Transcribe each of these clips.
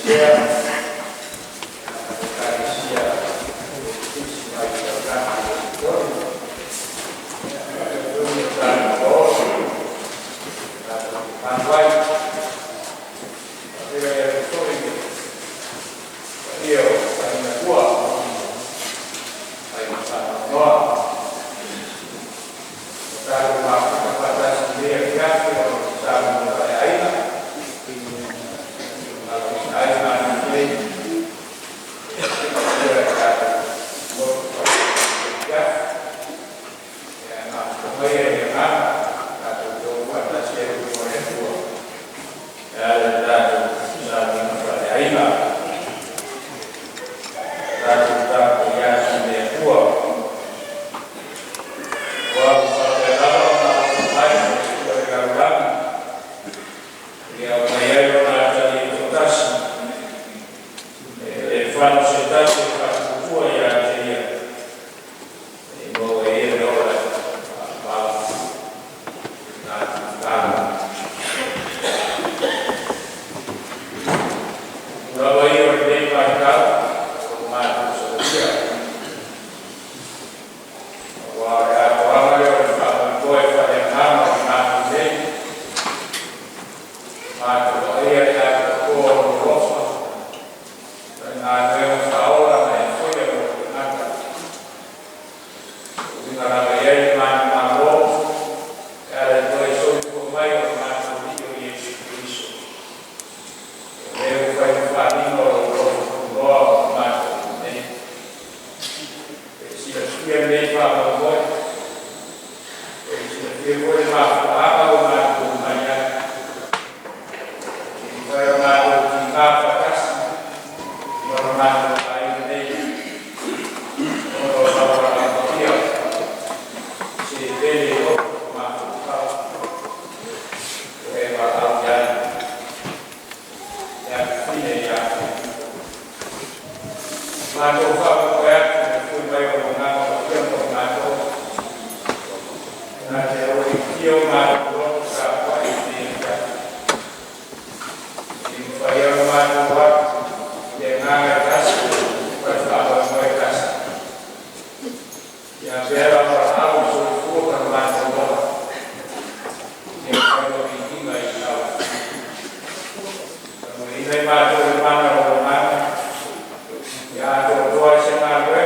Ya, dua senang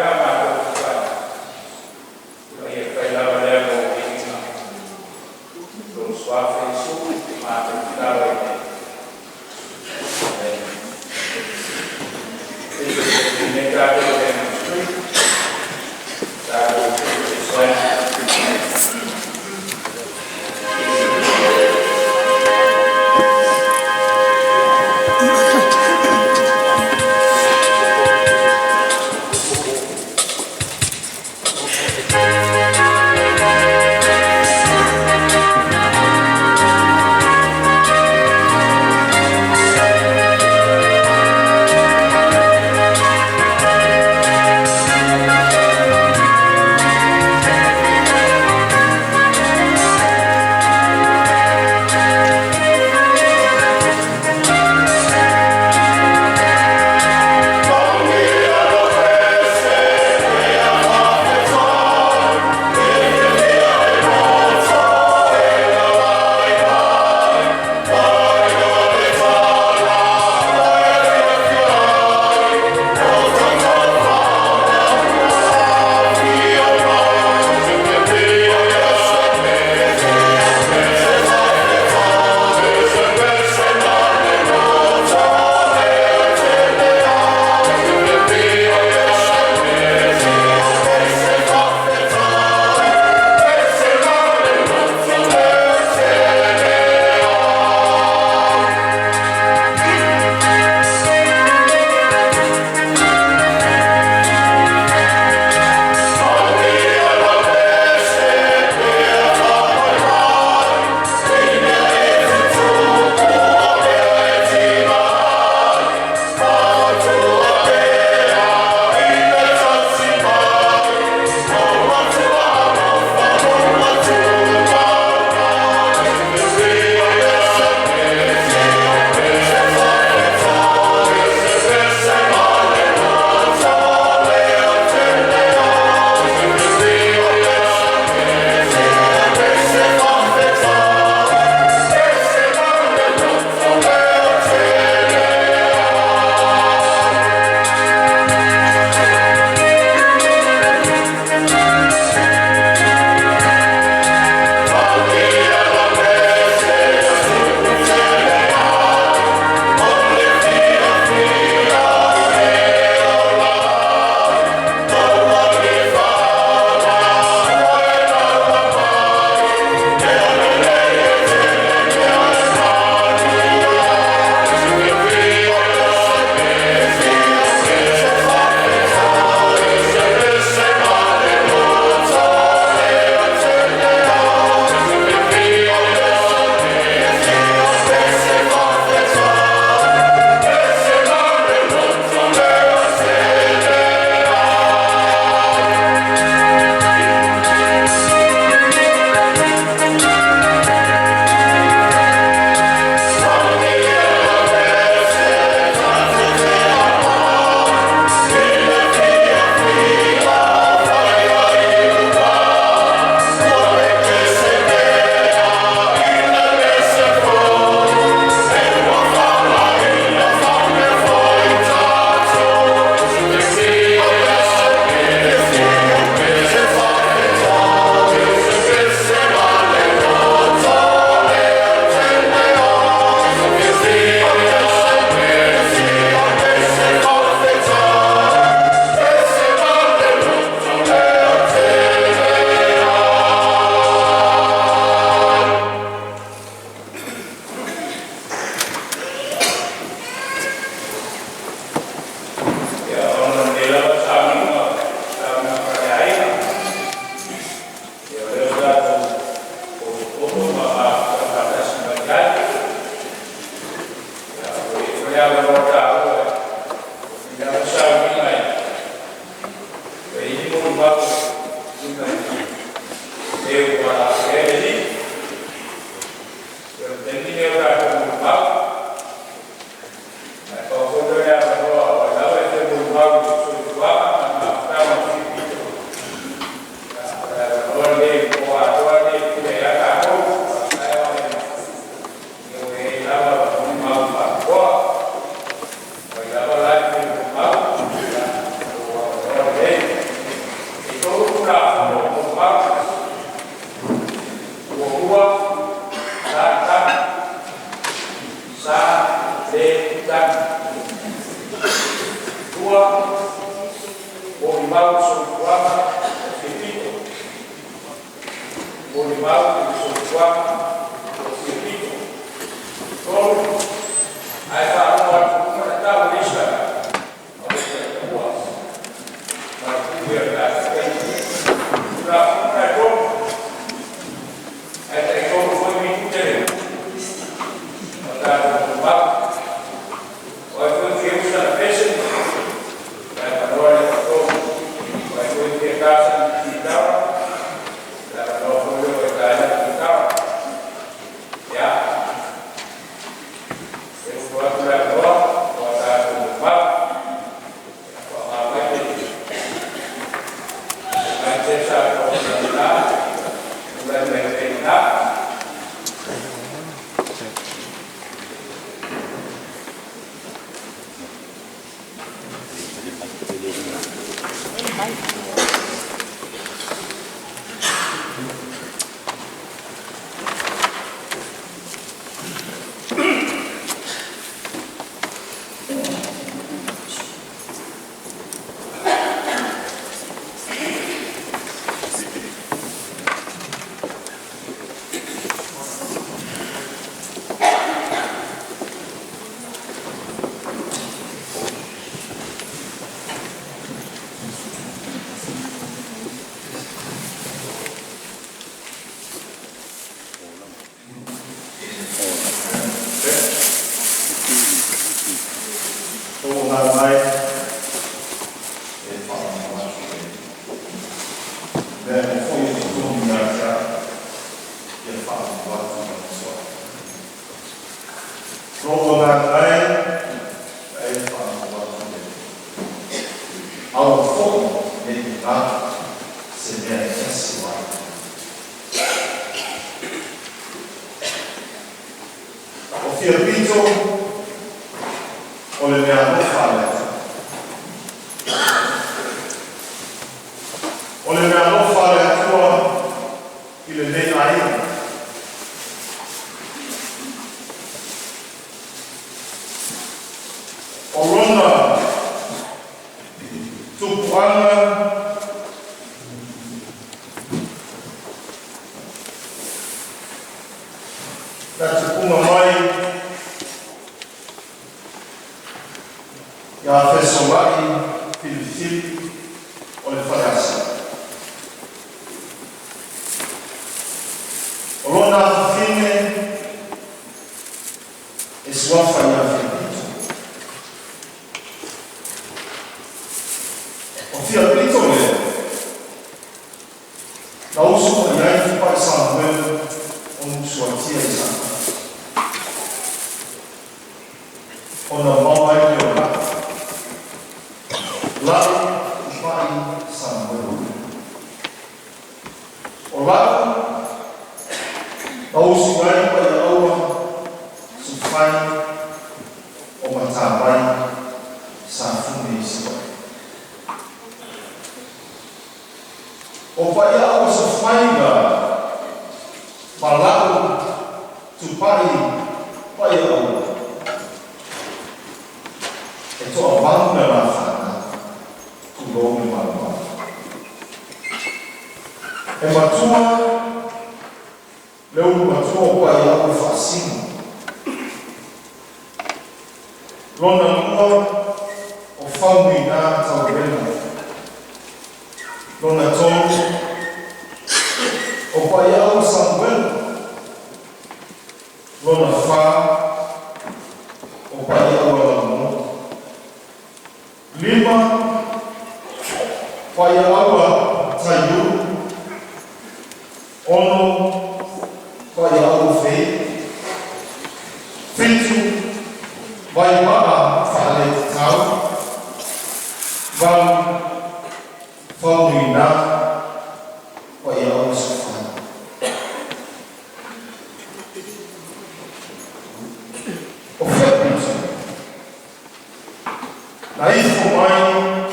Na isso mãe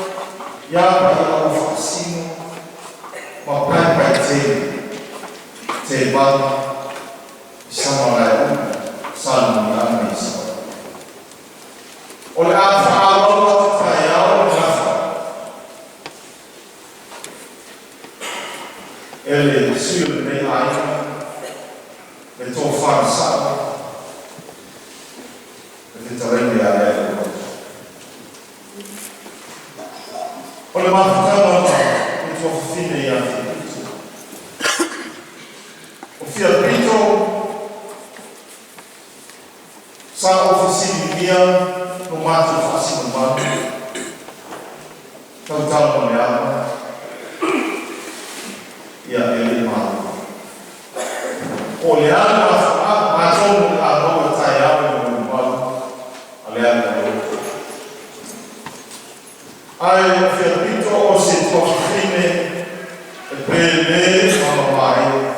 ya para o fascínio uma pai te ba sama lai salmo na mesa. Olha a fala tayao na ele sur me ai me to fa sa me terreno ya olha ma fa me to fine ya o fiabrito sa oficina mia no mato fácil no mato então tá com ela e a ele mato olhando a matou a boa taiava no mato olhando aí o fiabrito o se fine pele mamai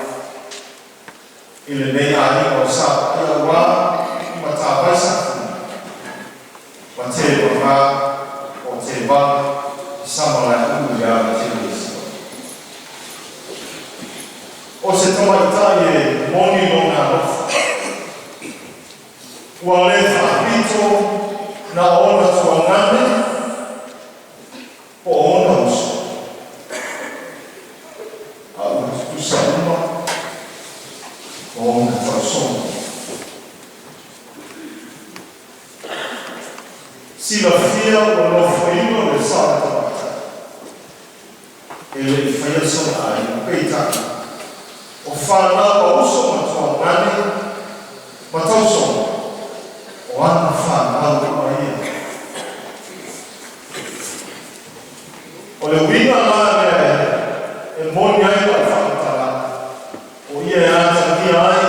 ele nem aí o sabe e agora mata basa mateba oteba samala uya tilis o se toma italie moni lona wale fabito na ona tuangane o ona uso au tu salma o ona fason si la fia o l'offrino del santo e le fia sono ai peita o fana o uso ma tuangane ma tauso o anna fana o maia o le wina mare e moni ai la fantara o ia ata via ai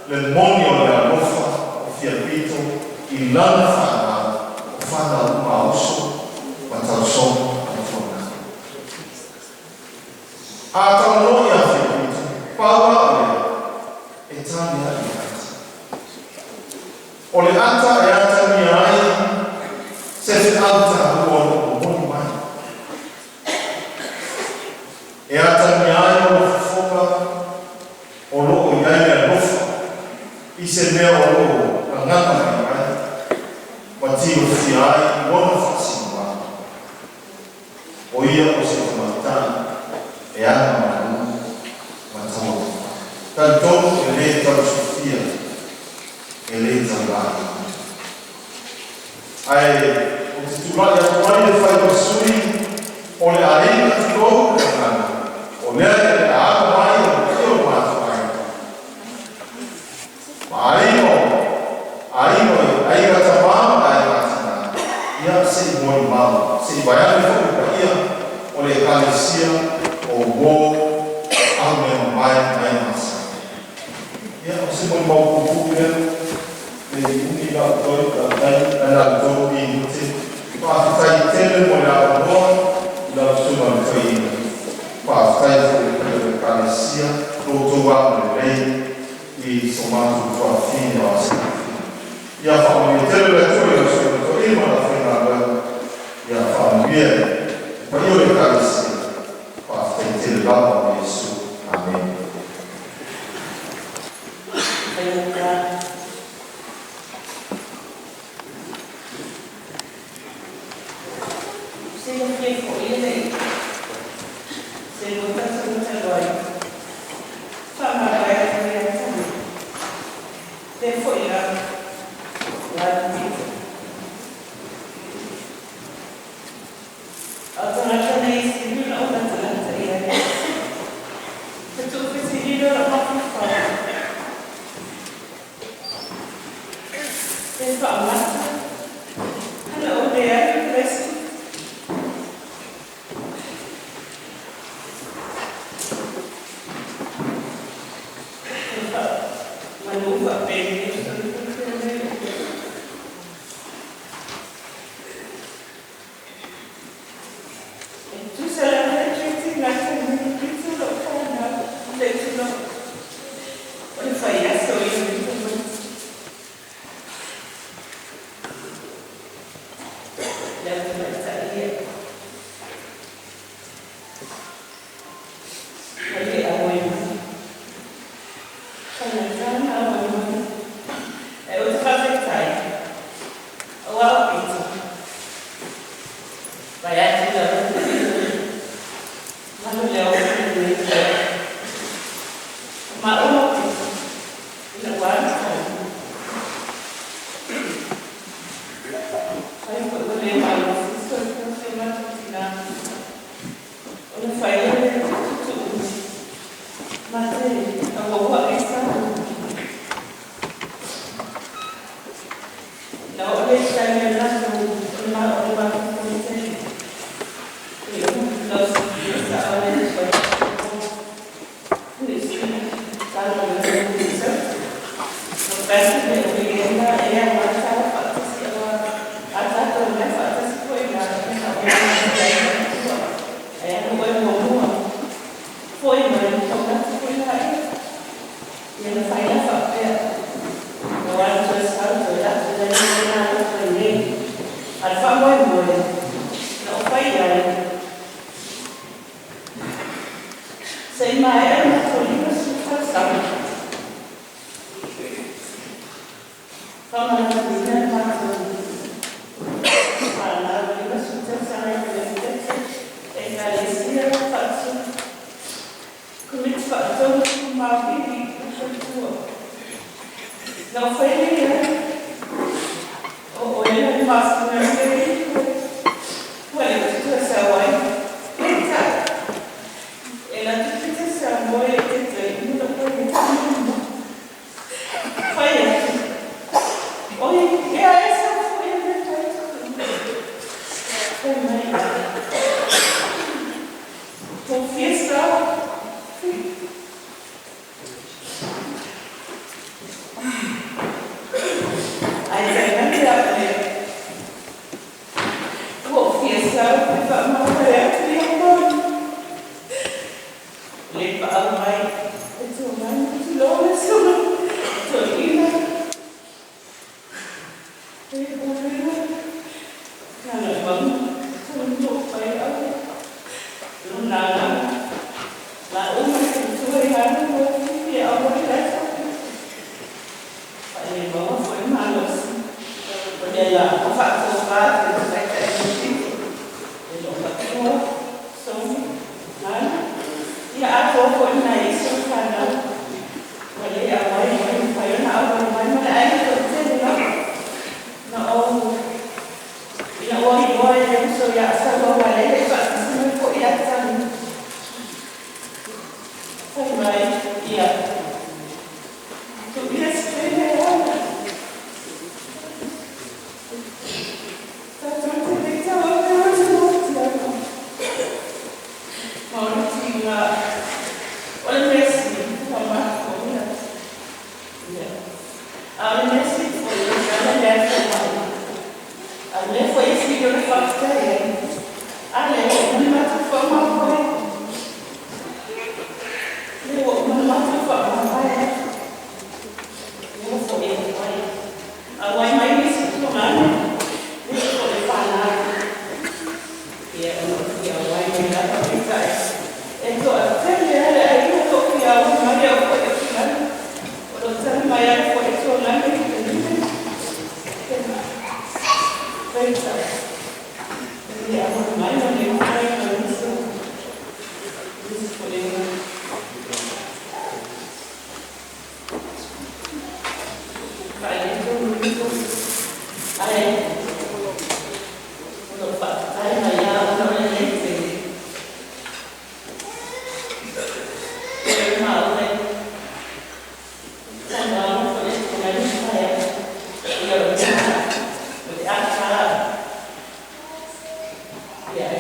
le moni o le alofa o fiapito il lana fana fana uma uso matauso matona ata no ya fiapito pawa e tania o le ata e ata ni ai se fi alta o moni mai e ata ni ai o fofa o lo o ia ia lofa i se mea o lo ngata mai matio fiai mono fasima o ia o se matana e ana matamo tanto ele ta sofia ele também ai o titular da qual faz o suri olha aí tudo olha a água vai o mato aí kataba ia se mori mal se bayani fo ko ia ole kalesia o bo ame mai masa ia se mori mal ko kuke e uni la to ka na to bi te pa tai tele mo la bo la suma foi pa tai fo kalesia to wa le e somando to a fine ia famiglia tele le to prima la finale ya familia per io le case fa sentire la di Gesù amen Yeah.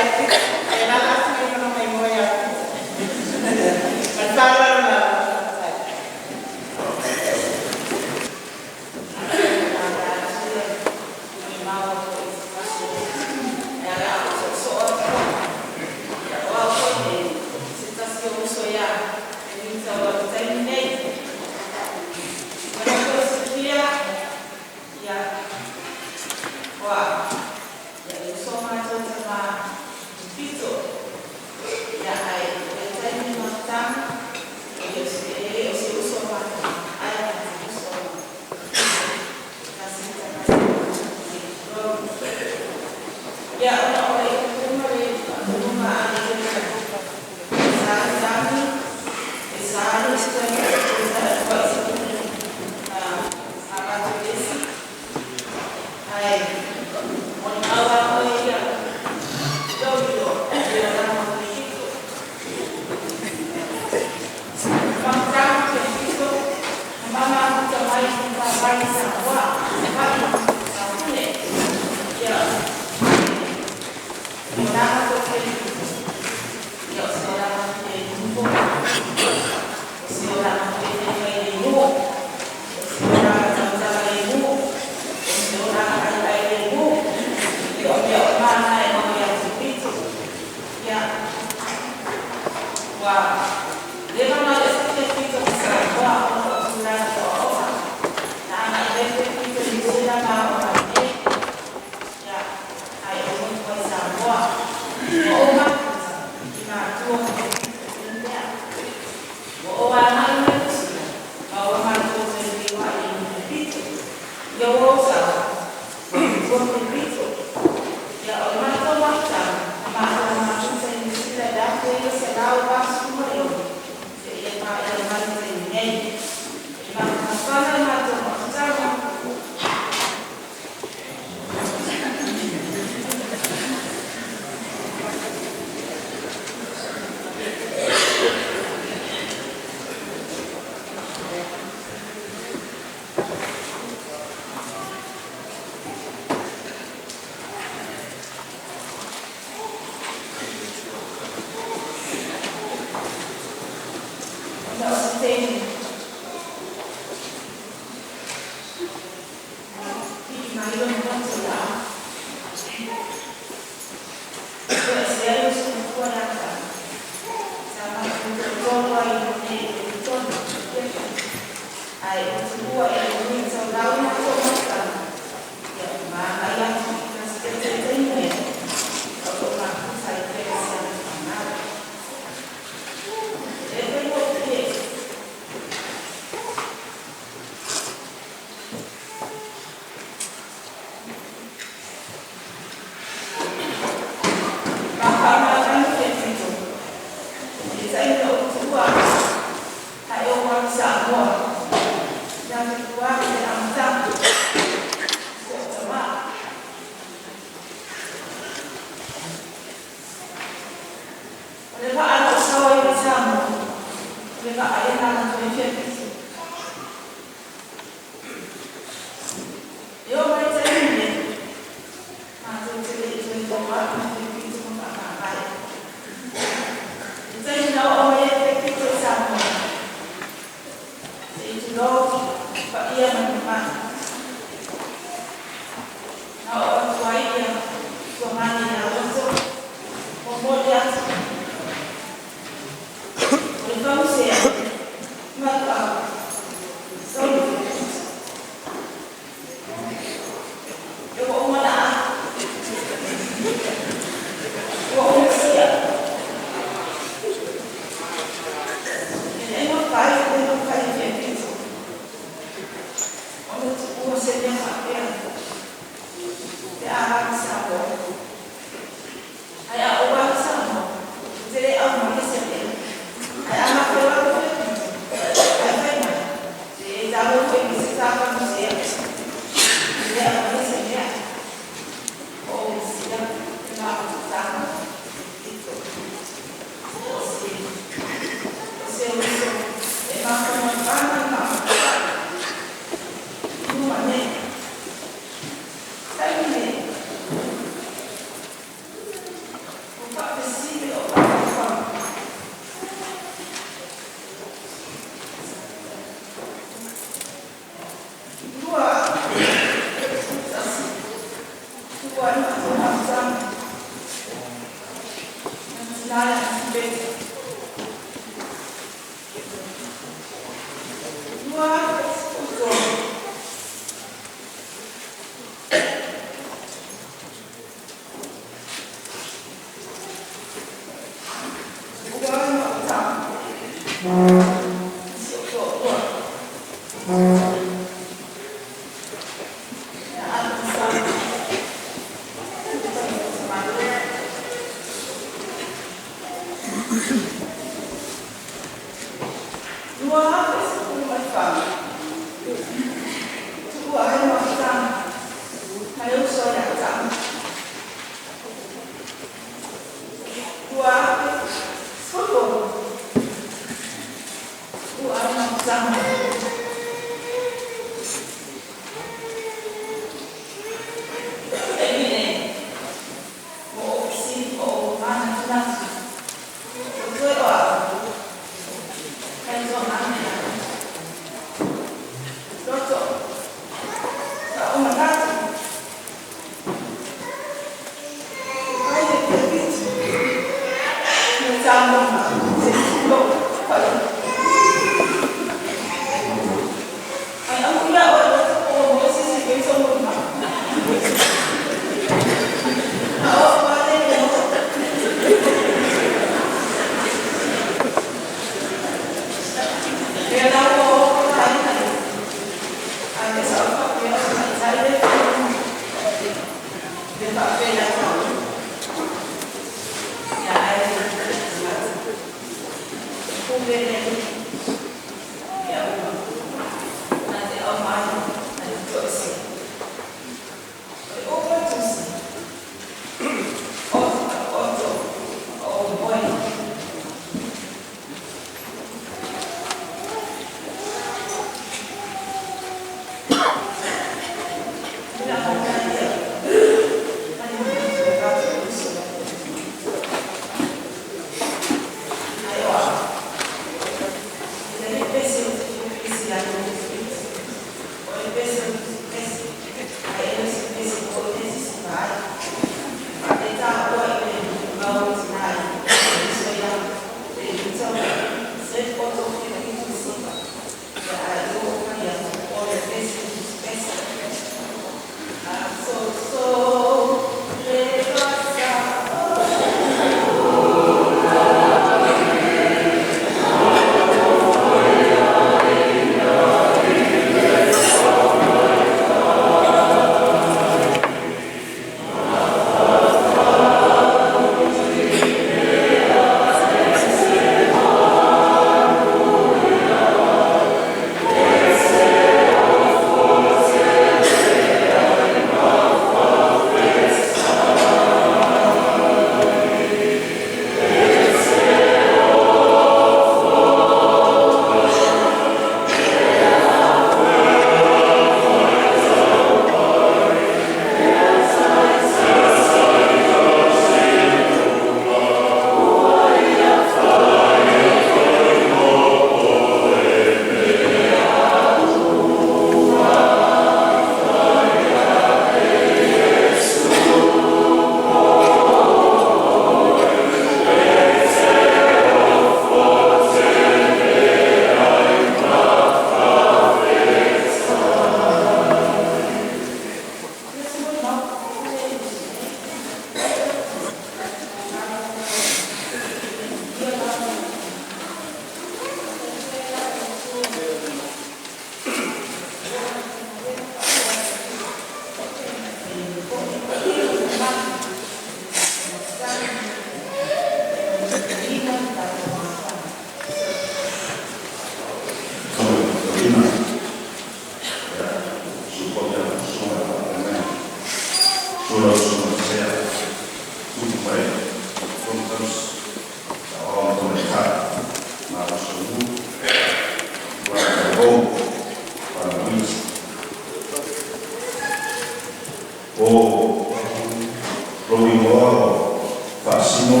asino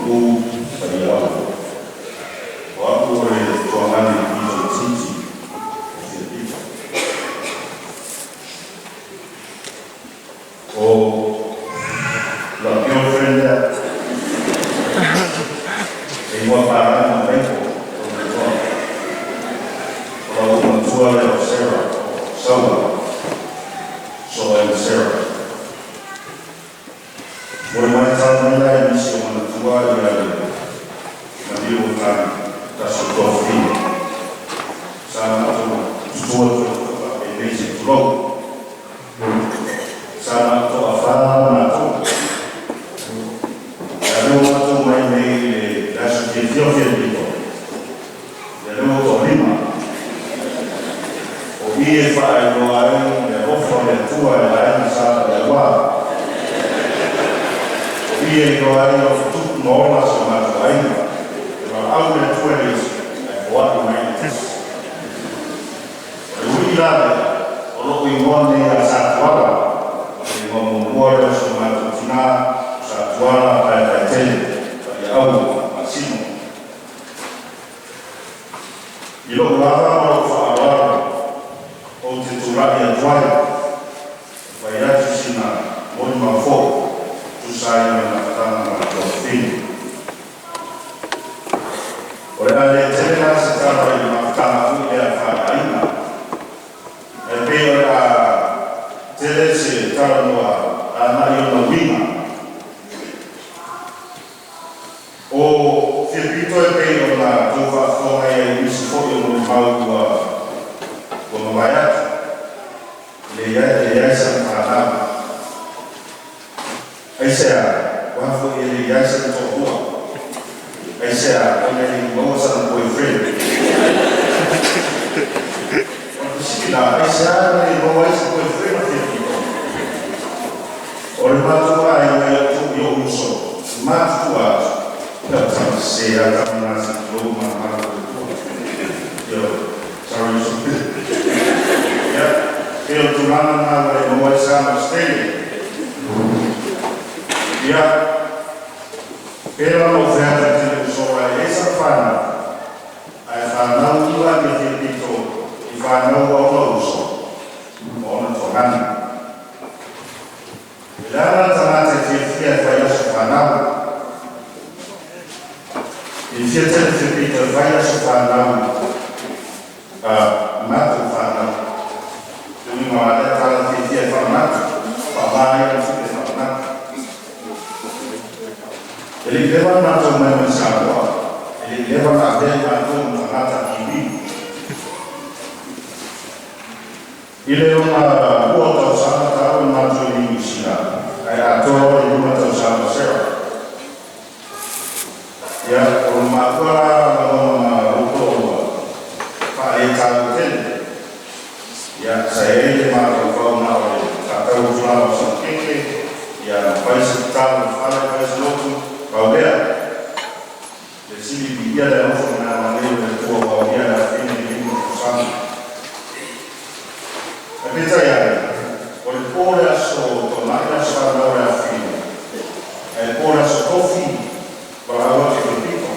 mulu pai au wa ko re to ngani i titi o la girlfriend e mo para no tempo o la uma tua le Sarah so and Sarah What am I telling you? I miss you on the tour. I deal with that's a tough thing. So I'm not to do a basic flow. So I'm not to a farm. I know what to my name. That's a Ethiopian people. They know to Lima. Or if I know I own for the tour, I am Sarah. Ia doa o tudo normal chamado ainda, mas algo de tuas é boa demais. O irado, o logo imone a satuala, o imone chamado tina satuala para ter para algo assim. E logo lá o falar o titular e a toalha vai atingir uma foto. Saya mengatakan filho. Olha, cerita secara yang mengatakan dia fahaina. Tapi orang cerita secara anak yang lima. O filipito itu orang tua tua yang disebut yang mau membayar. Dia sangat Aisyah, wafo ili yasa mtokuwa. Aisyah, ili mwaza na boyfriend. Wakushikila, Aisyah, ili mwaza boyfriend wa filipito. Olimatuwa ya tuyo uso. Matuwa, kama seya, kama nasi, luma, yo, sorry, yo, tumana na ili mwaza na stay. Pela oferta de televisão a essa fana, a fana não vai me repetir e vai não voltar não tomando. Ela também tem que vai essa fana, e se tem que repetir vai essa fana, mata fana, tu não vai dar que é fana, papai não se Ele leva na tua mãe ele leva na dela na TV. Ele é uma boa usada para uma tua aí a tua e uma usada certo. E uma agora uma para dele. E saya uma forma para usar o seu quente e a faz faz outro Baudel, decidi vivir de una manera de tu Baudel a fin de vivir usando. Repita ya, por el corazón, tomar la palabra a fin, el corazón fin, para lo que repito.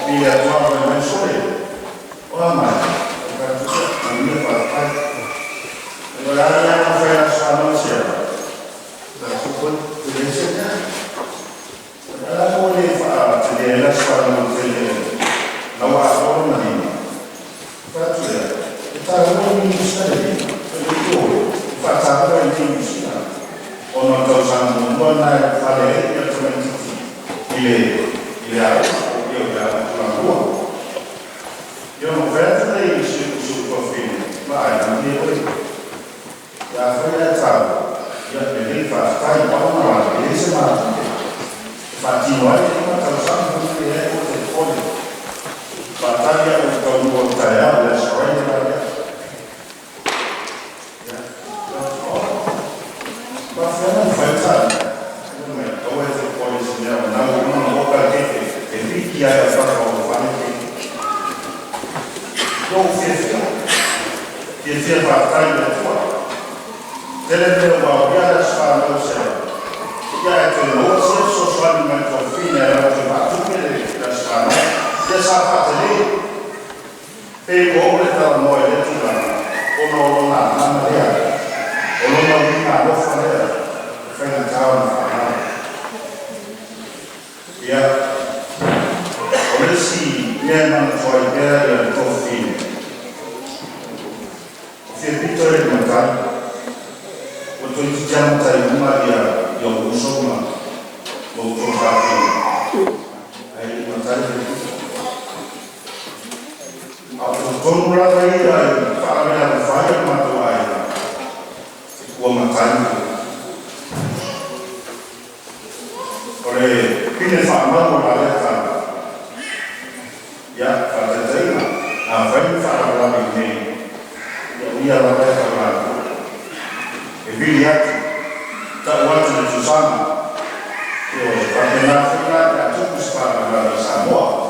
Y la tua no es solo, o amar, a mí me falta. Pero ahora ya no fue la salvación. Ela não lhe fala, ela fala no telefone, não há forma nenhuma. Para dizer, está no ministério, ele faz a coisa em ministério. Ou não está usando, não é falei, eu também disse, ele é na rua. Eu não vejo daí o seu filho, vai, não tem coisa. Já foi etapa. Ele faz, está igual na hora, ele se mata. Continuar uma tradução do que é o telefone. Batalha com o batalhão, a escola vai. Mas não faz nada. Não é, ou é telefone assim, não boca que fique aí para o fane. Então que fez batalha tua. Ele deu uma olhada para o céu. Ya que no se socialmente confine a lo que va a tener la strada, ya sa fatale e come sta noi le tira o no na Maria o no na lo fare fai ciao ya ora sì viene fuori per il confine se pittore di Natale o tu diciamo che una dia io uso una molto facile ai Natale con una vita fare la fare ma tu hai come tanto ore fine fa ma non la letta ya fate zena a fare la bene ya la letta la e via ta watu Susana io fate la fila tu spara la Samoa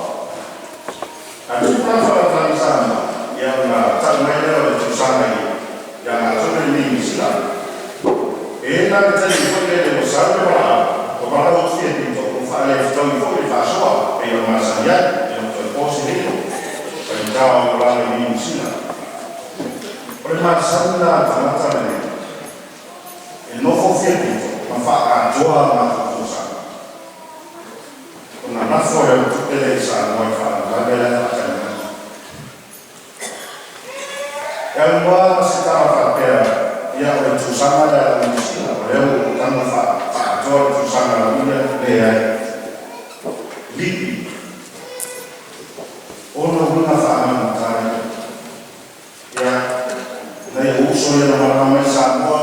Aduna fala sana yang tanmaya oleh Susana yang sudah ini Islam. Enak jadi boleh bersama orang usia itu fala tahun boleh faswa yang masanya yang terpositif perintah orang ini Islam. Permasalahan tamatan ini novo itu manfaat dua macam Susana. Karena nafsu yang terkait sama fala adalah yang gua masih tahu fakir yang berusaha dalam Islam, yang utama faktor berusaha dalam dia lipi. Orang guna faham tadi, ya, dari usul yang nama sama,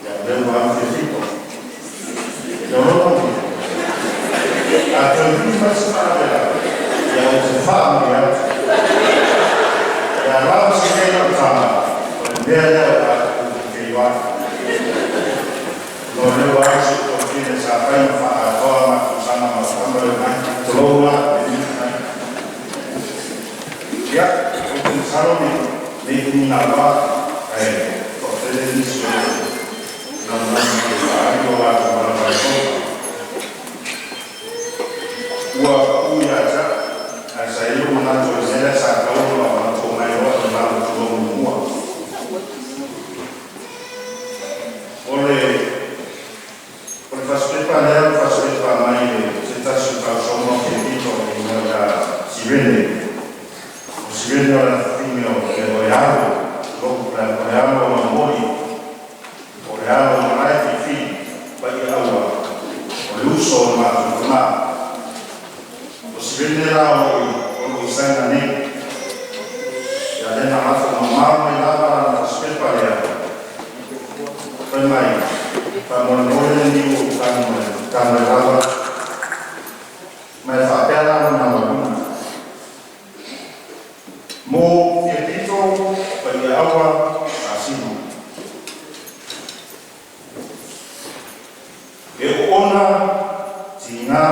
ya dia bukan itu. Jangan atau ini masih ada, yang faham ya. Kalau saya sama, dia ada kehidupan. Lalu wajib untuk siapa yang faham sama sama dengan keluar. Ya, untuk salon ini nama, hotel ini sudah nama dua punya aja. Saya mengatur saya saat kalau oleh perspectiva mai città sono finito in una si vede alla fine che vogliamo amori vogliamo amare i figli perché allora l'uso ma si venderà con questa anni e adesso la mamma e la aspetta Pemai, pamono ni kan rawa, mai fa pela na mabuna. Mo fietito bagi awa asino. E ona tinga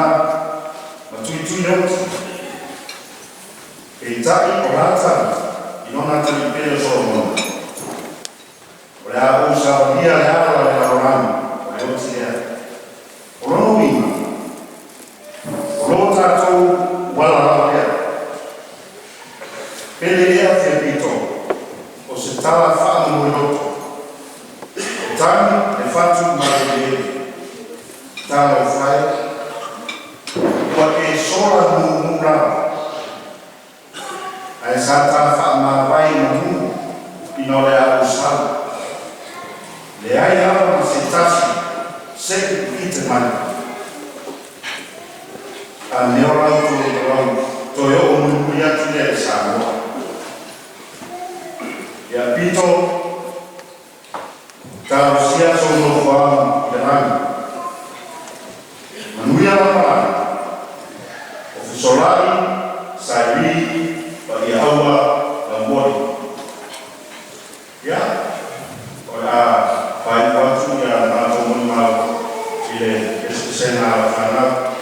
matuituyo. E tai orata inona tali pelo somo. Olha usa dia ya la roman olha usia olono bima olono tato wala ya pele ya fepito o se tala fa mulo tani e fatu male tala fai porque sola mura ai sata fa ma vai mu inole a usar le hai una sentasi sempre vite male a neurauto to yo un ya tule sano ya pito ta sia sono fa beran manuia la offisolari sai bagi awa lambori ya ora Pai waktu yang aku mengenal ile esena anak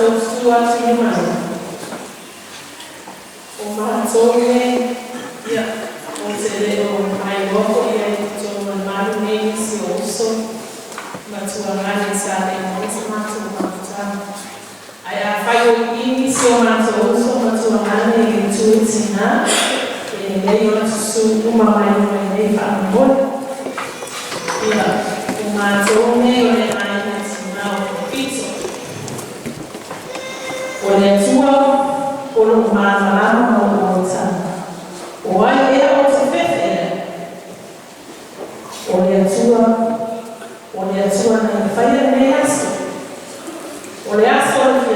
matou sua irmã. O matou ia o mai logo ia o maru nele se ouço matua mãe sabe mas matou aí a fai o início matou matua mãe e tu ensina e daí o su uma mãe vai para o ia o matou ne olha tua por uma malama ou outra olha é o que fez olha tua na faia neas olha só que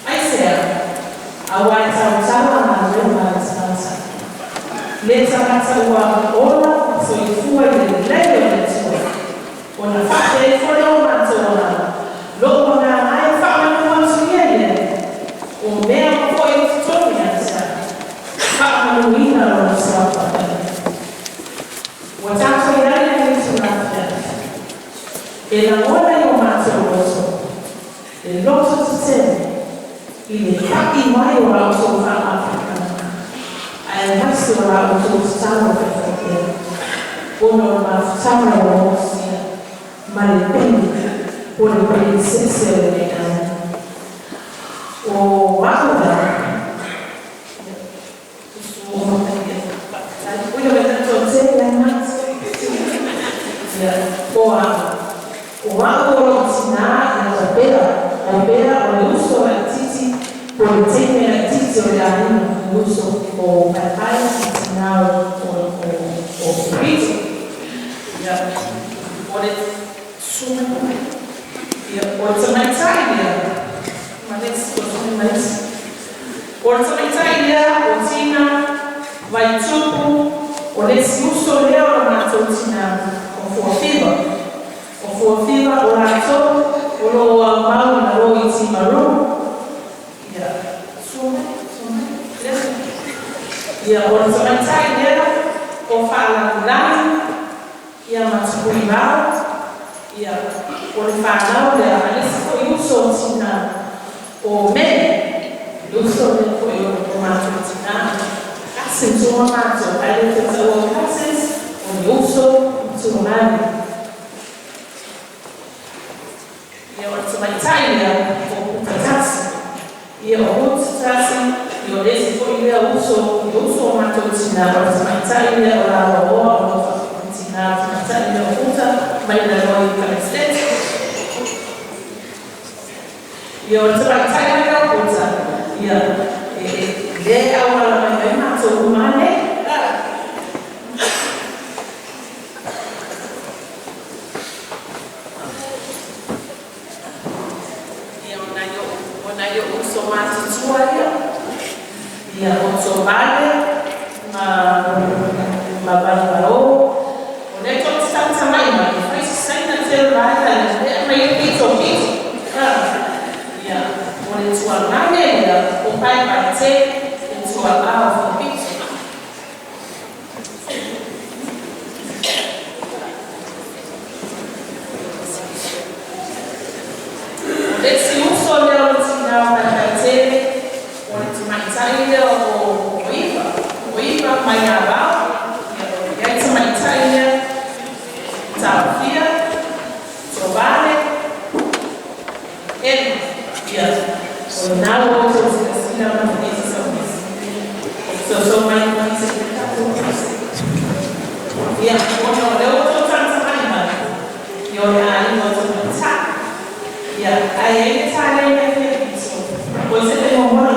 aí será a white sala na rua descansa leta kata wa ora so ifua ile leo tua ona fate foi uma tua logo na ai fa o meu foi historia kama muina na safa wataka yale yaliyotunafia ila wala yomato woso eloto tsene ile haki mayo wa kutoka Afrika ayamasi wa kutoka Afrika ono mafutama ya mosia malipeni pole sisi ya o wanda o wako sina na tabela o uso wa titi por teme na titi ya nini uso o katai na o prito ya por suma ya por tamaitaia mas orçamentária rotina vai tudo o nesse uso leo na rotina o forfiba o rato o lo mau na lo itimaru ya suma ya orçamentária o fala lá ya matsukuiba ya o fala da nesse foi uso rotina o me l'uso del fuoco automaticamente senza un mazzo alle classes o l'uso umano io ho Italia o tassi io ho tassi io resi poi io uso automaticamente Italia o la lavoro Italia usa ma io lavoro per stesso io ho Italia lei ha una mancanza umana io uso mazzo suaio io uso vale ma barbaro ho detto stanza mai ma poi si sente fermata ma io pizzo in sua maniera o pai parte in sua alfa pizza adesso uso le rotina per parte o Italia o Iva mai ava Italia Tavia trovare e via so now also is the of so my yeah one the other time your animal to attack yeah I ain't tired so was it in one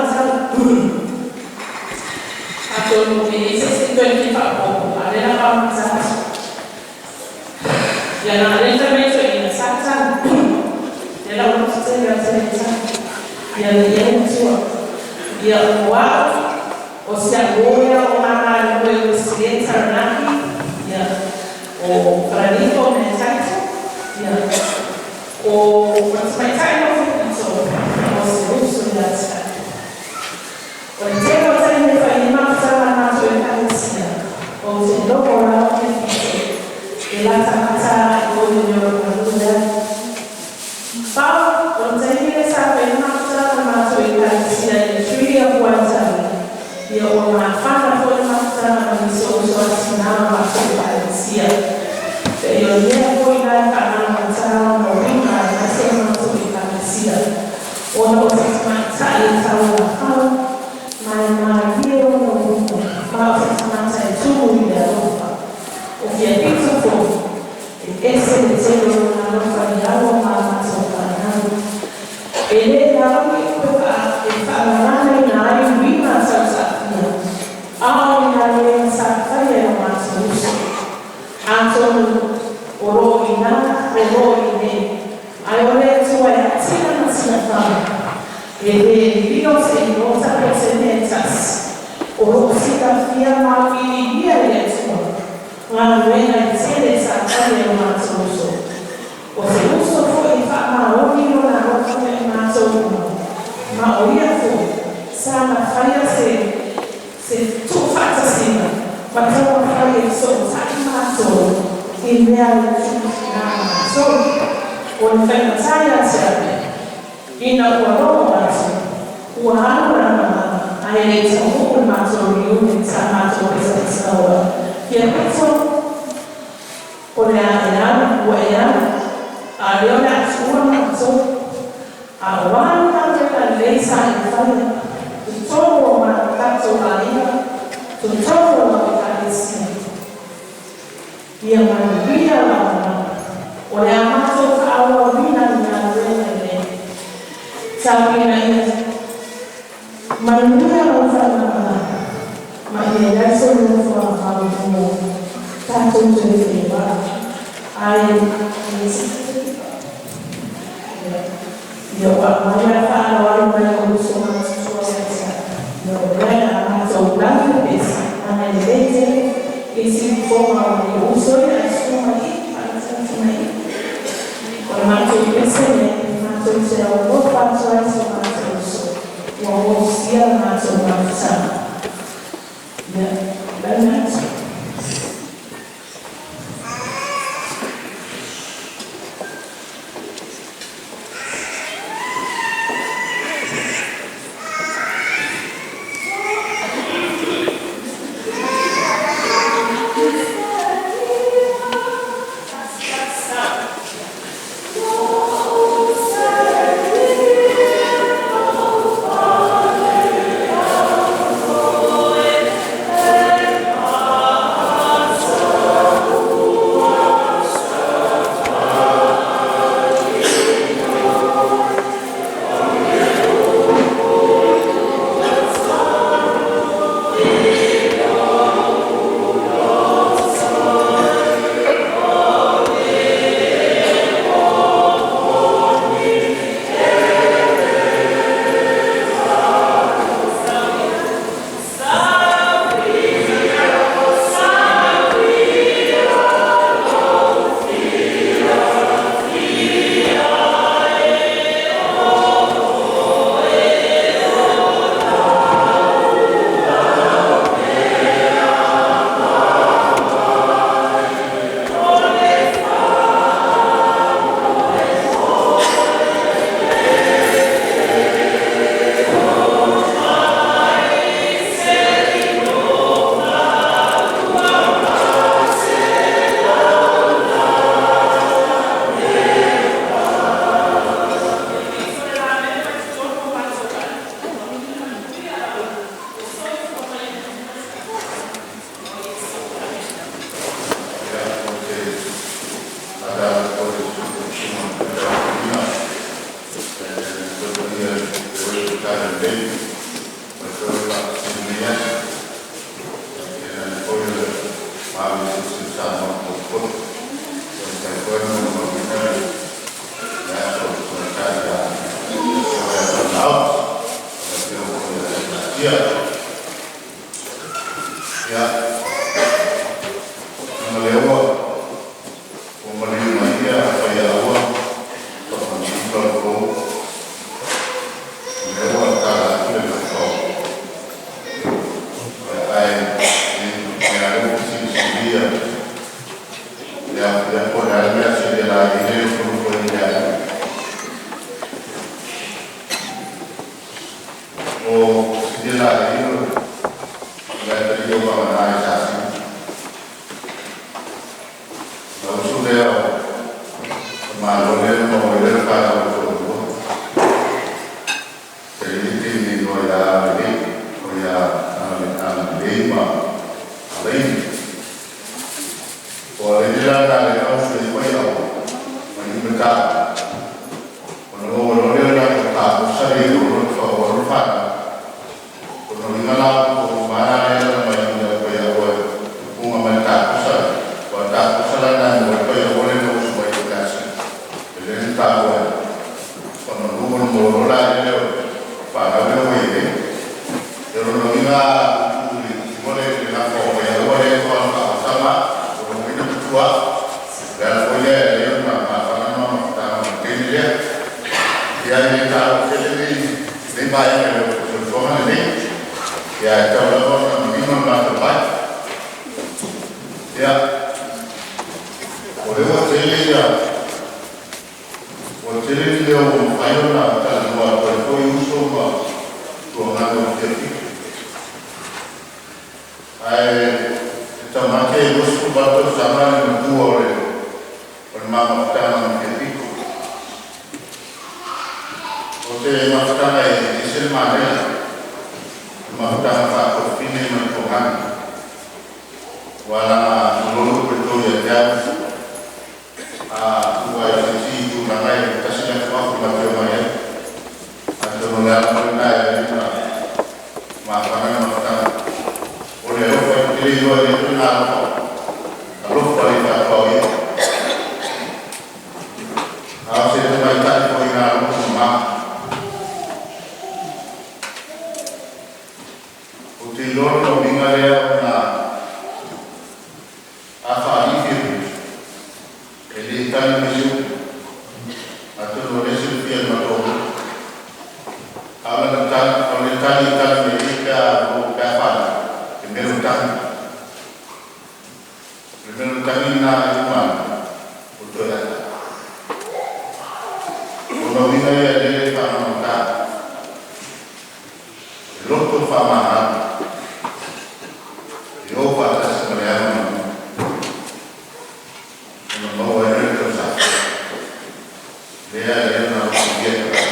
I told me it's 25 I didn't have that yeah na internet in Satan they don't say ya wao osiagoya omama wewe silenta naki ya o granito mensaje ya o transmitiendo so o uso ya está o entero tiene que ir más allá más de la canción o se lo pone que la casa o yo no pa o tiene que saber Ona o se tamata e tau la pau, mai mai o no uko, ma o se tamata e tumu i a ropa. O kia pito fo, e ese de telo na ropa i awa ma mato whanau. E le la roki kuka e whanarana i na ai wima tau sa pia. Ao i na lea sa whaia o mato uso. Antonu o ro i nana, o ro i ne. Ai o le tua e atina na sina whama. E le vios e nota o se netas. O ro sika fia ma i ia le tua. Ngana wena i tele sa whaia o mato uso. O se uso fo i whama o ni o na roka e mato uso. Ma o ia fo, sa na whaia se tu whata sina. Ma tau whaia so tai mato i mea le tuku na mato. O le whakatai a te ame, ina ua roa atu, ua anura mana, a e le ta huku mato riu e ta mato e sa taua. Kia pito, o le a e ana, ua e ana, a leo le atua mato, a wana le leisa e whaia, tu tōro o mana kato a ina, tu tōro o mana karesia. Ia manuia la mana, o le amato awa wina na rena ne. Tawina ia. Manuia o whanama. Ma ia yaso no whanama mo. Tato te whiwa. Ai, ia wa maia whanau aru mai o uso matua weta. Ia o rena amato blanco pesa. Ana le leite. Isi forma o uso ia suma i. O mato pesene, mato se o no pato a so mato so. O sia mato mato. Ya, bem sari urut urut fana kono ngala ko mana ya mai nda ko ya ko bunga mata kusal wata kusala na ko ya wole no so mai kasi len ta ko kono numon mo rola le para le we de pero no nga wole na ko ya wole ko sama ko ni tua dan ko ya le na para no ta ni le ya ni ta ke ni ba ya ko ni ya kalau orang minum terbaik ya oleh hotel dia ayo nak kalau apa usul bah tuan ada jadi kita makai usul batu sama dengan dua orang bermakna kita jadi hotel makna istilah mana Mahkamah Pak Pini Mentuhan wala seluruh betul ya jam dua sisi itu namanya kasihnya semua macam ya atau mengalami ya mahkamah oleh orang pilih dua itu nama lalu kualitas kau ya harus itu baca di poin semua Loro bingaria na afali firu ele kan misu atau loresul fiel mato ala tan mereka berapa kemerutan na iman betul ya kalau bingaria ele kan mata loro famahan Yo atas meriam, membawa ini tersatu. Dia nak pergi ke.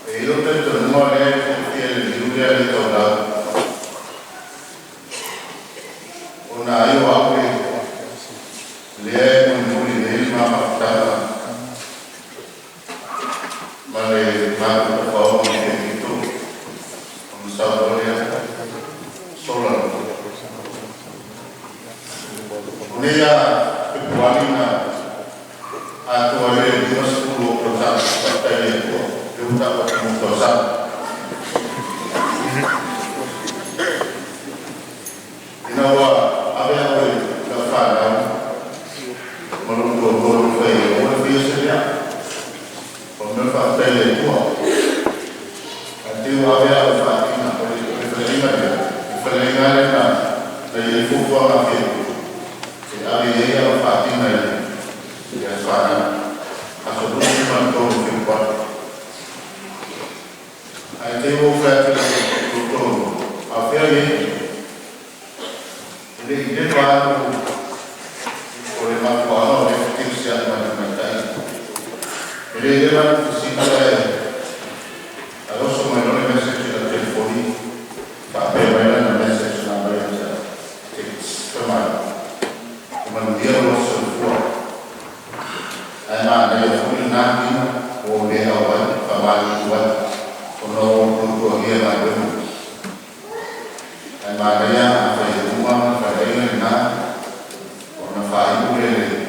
Itu terjemah dia juga di Taurat. Unai waktu dia menulis ilmu fakta. Mari kita bawa itu. Saudara solar. Unia kebuahannya atau ada di 10% partai itu kita akan dosa. Inawa apa yang berkaitan menurut saya, orang biasanya pemerintah partai itu nanti apa yang Perlingaran dari fútbol lagi, ada yang parti lagi, ya sekarang, asal dulu mantul fútbol. Ada yang bukan fútbol, apa yang ini baru oleh maklumat oleh fisik macam-macam. Ini memang fisik kalau semua orang mesti sudah telefoni. Tapi mana message number yang saya teman dia langsung keluar. Anak dia pun nanti boleh awal kembali buat kalau dia lagi. Anak dia apa yang rumah pada ini nak orang faham boleh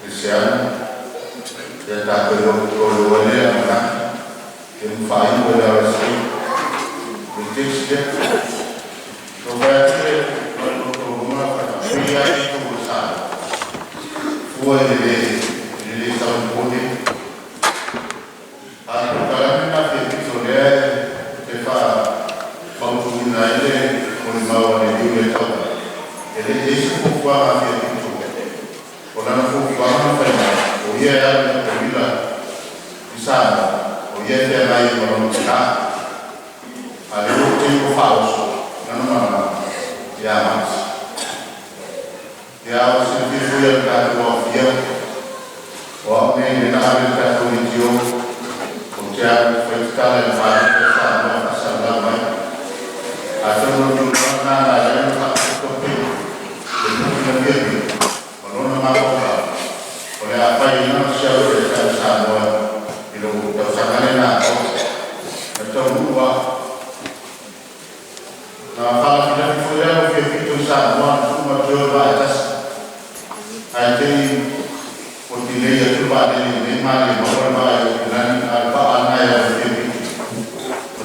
Kristian dia tak perlu boleh anak yang faham boleh awal British Roberto Rumah Pria itu berusaha Dua ini tahun politik kalau nak episode Eva Bangku Nile Mulimau ini juga jadi isu kuah itu orang kuah apa oh ya bila bisa oh ya dia lagi orang cakap ada tempo falso, não ya mas, ya você viu o cara do avião, o homem na área da religião, o diabo foi estar em várias pessoas na passar lá vai, até no lugar na área do capítulo, depois na vida, quando não há nada, olha a pai não se abre essa mali mau mai dan apa anai yang lebih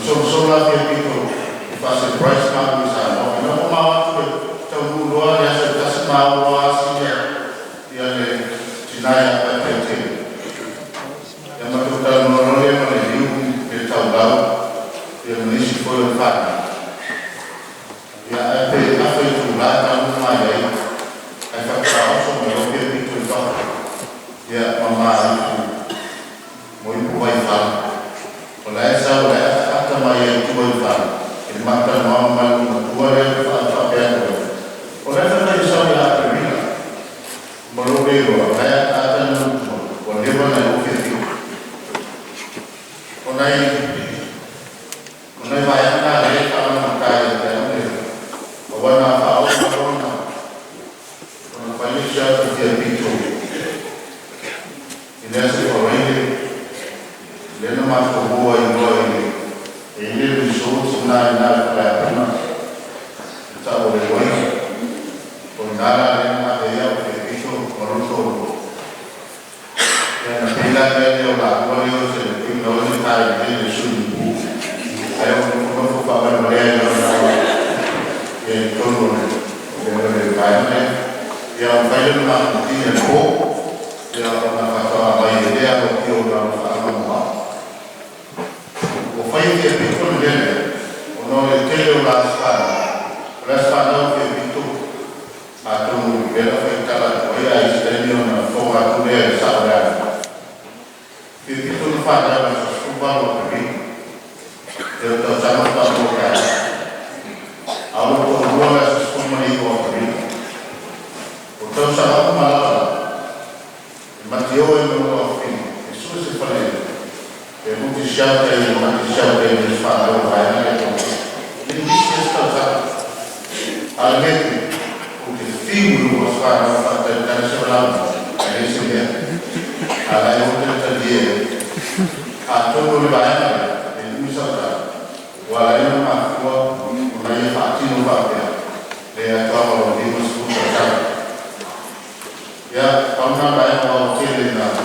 sola itu fase price kan bisa mau mau tu tahu luar yang setas mau asia yang Cina PPT yang betul menurut yang review kita tahu yang mesti follow fat ya apa itu lah kamu mai apa kau semua lebih itu ya mama itu mau buat fat oleh saya oleh kata mai itu buat fat ini mata mama dua yang fat apa yang oleh saya saya terima melalui saya akan bagaimana itu Onai bayangkan dari kalau makai yang bahwa nama orang banyak siapa dia pintu ini asal orang ini dia nama kebuah ini disebut sebenarnya apa kita boleh buat pengara yang ada yang pintu merusak yang tidak ada orang boleh seperti orang kaya ini sudah saya untuk pakai mereka yang turun dari kaya yang kaya nanti yang yang kata apa yang dia waktu orang apa upaya dia itu dia orang itu orang itu atau bela kita upaya istilahnya orang dia sahaja itu pada subah waktu eu estou chamando para o lugar. A outra é o comunicou aqui. Então chamamos uma lá. Mas eu não fui. Isso se falei. Eu não deixava ele, mas deixava ele falar o vai na ele disse esta coisa. Alguém o filho was para tentar se falar. É isso mesmo. Aí eu tentei dizer. A todo lugar walaupun aku mengenai hati nufaknya, dia tahu di masuk kerja. Ya, karena banyak orang kiri nak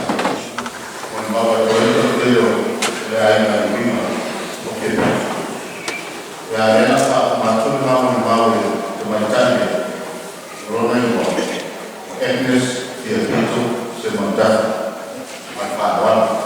membawa orang beliau dari negeri okey. Ya, dia nak masuk membawa teman-teman orang yang etnis dia itu sementara manfaat.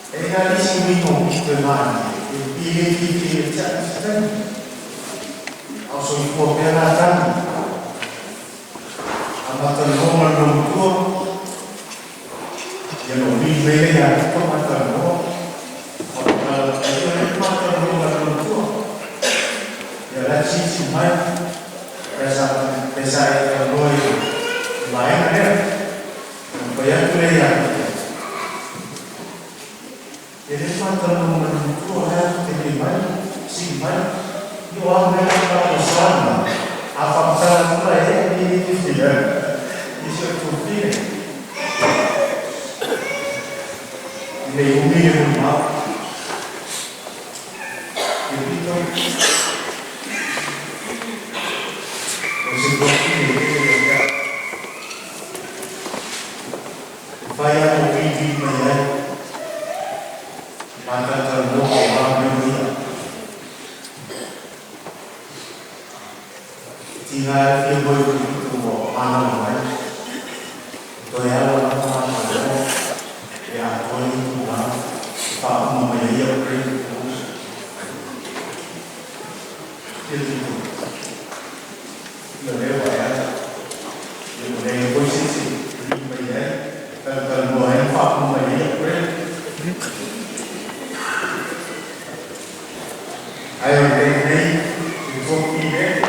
E nga di si wingo ito man, pili cak sekarang, also ibu peralatan, amatan rumah rumah yang lebih baik ya itu amatan rumah, kalau itu amatan rumah rumah, ya lagi cuma pesa yang boleh lain ada, bayar kuliah. Jadi mata menentu ada terlibat simpan di orang yang bersama apa salah saya di tidak di suatu film ini umum rumah jadi itu sebuah ini juga upaya mendidik menjadi maka terlalu orang dunia tinggal dia boleh itu mana itu yang orang yang boleh itu tak membayar itu itu lebih bayar lebih posisi lebih bayar dan boleh tak membayar ayo ini untuk ini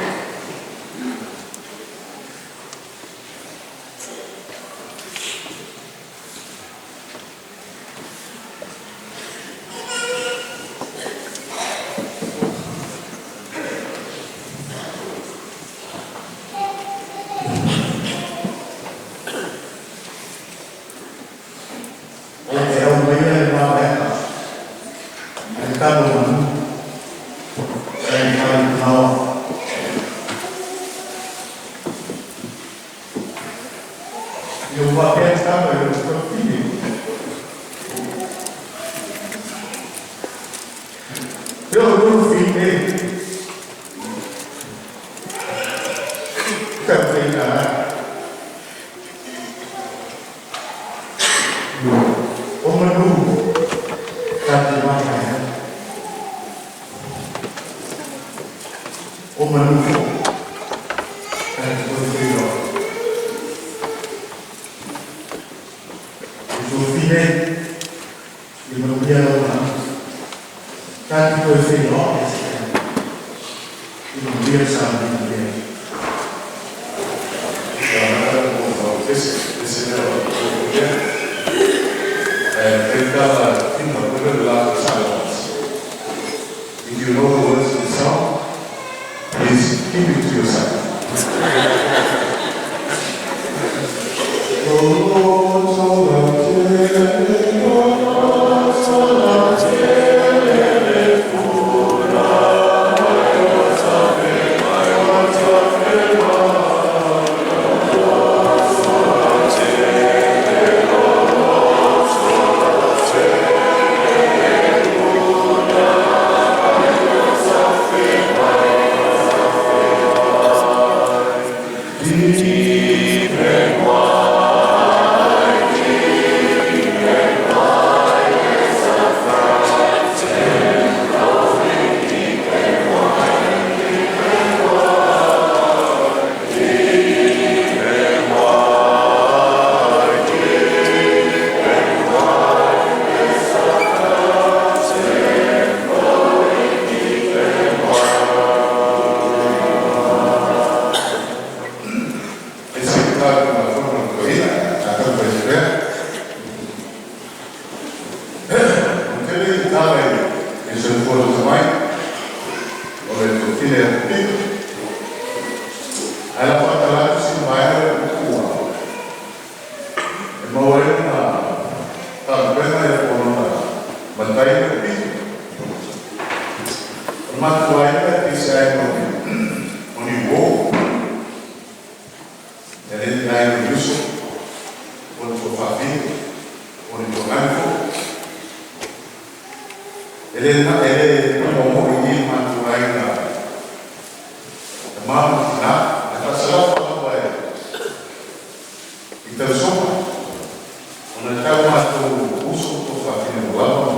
Unataka watu uso kutoka kwa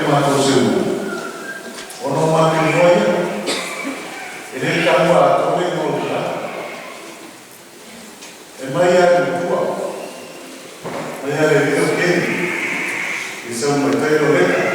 matou seu. O não matou ele, ele acabou a toda e voltar. É mais tua. Mas ele o quê? Isso é uma teoria.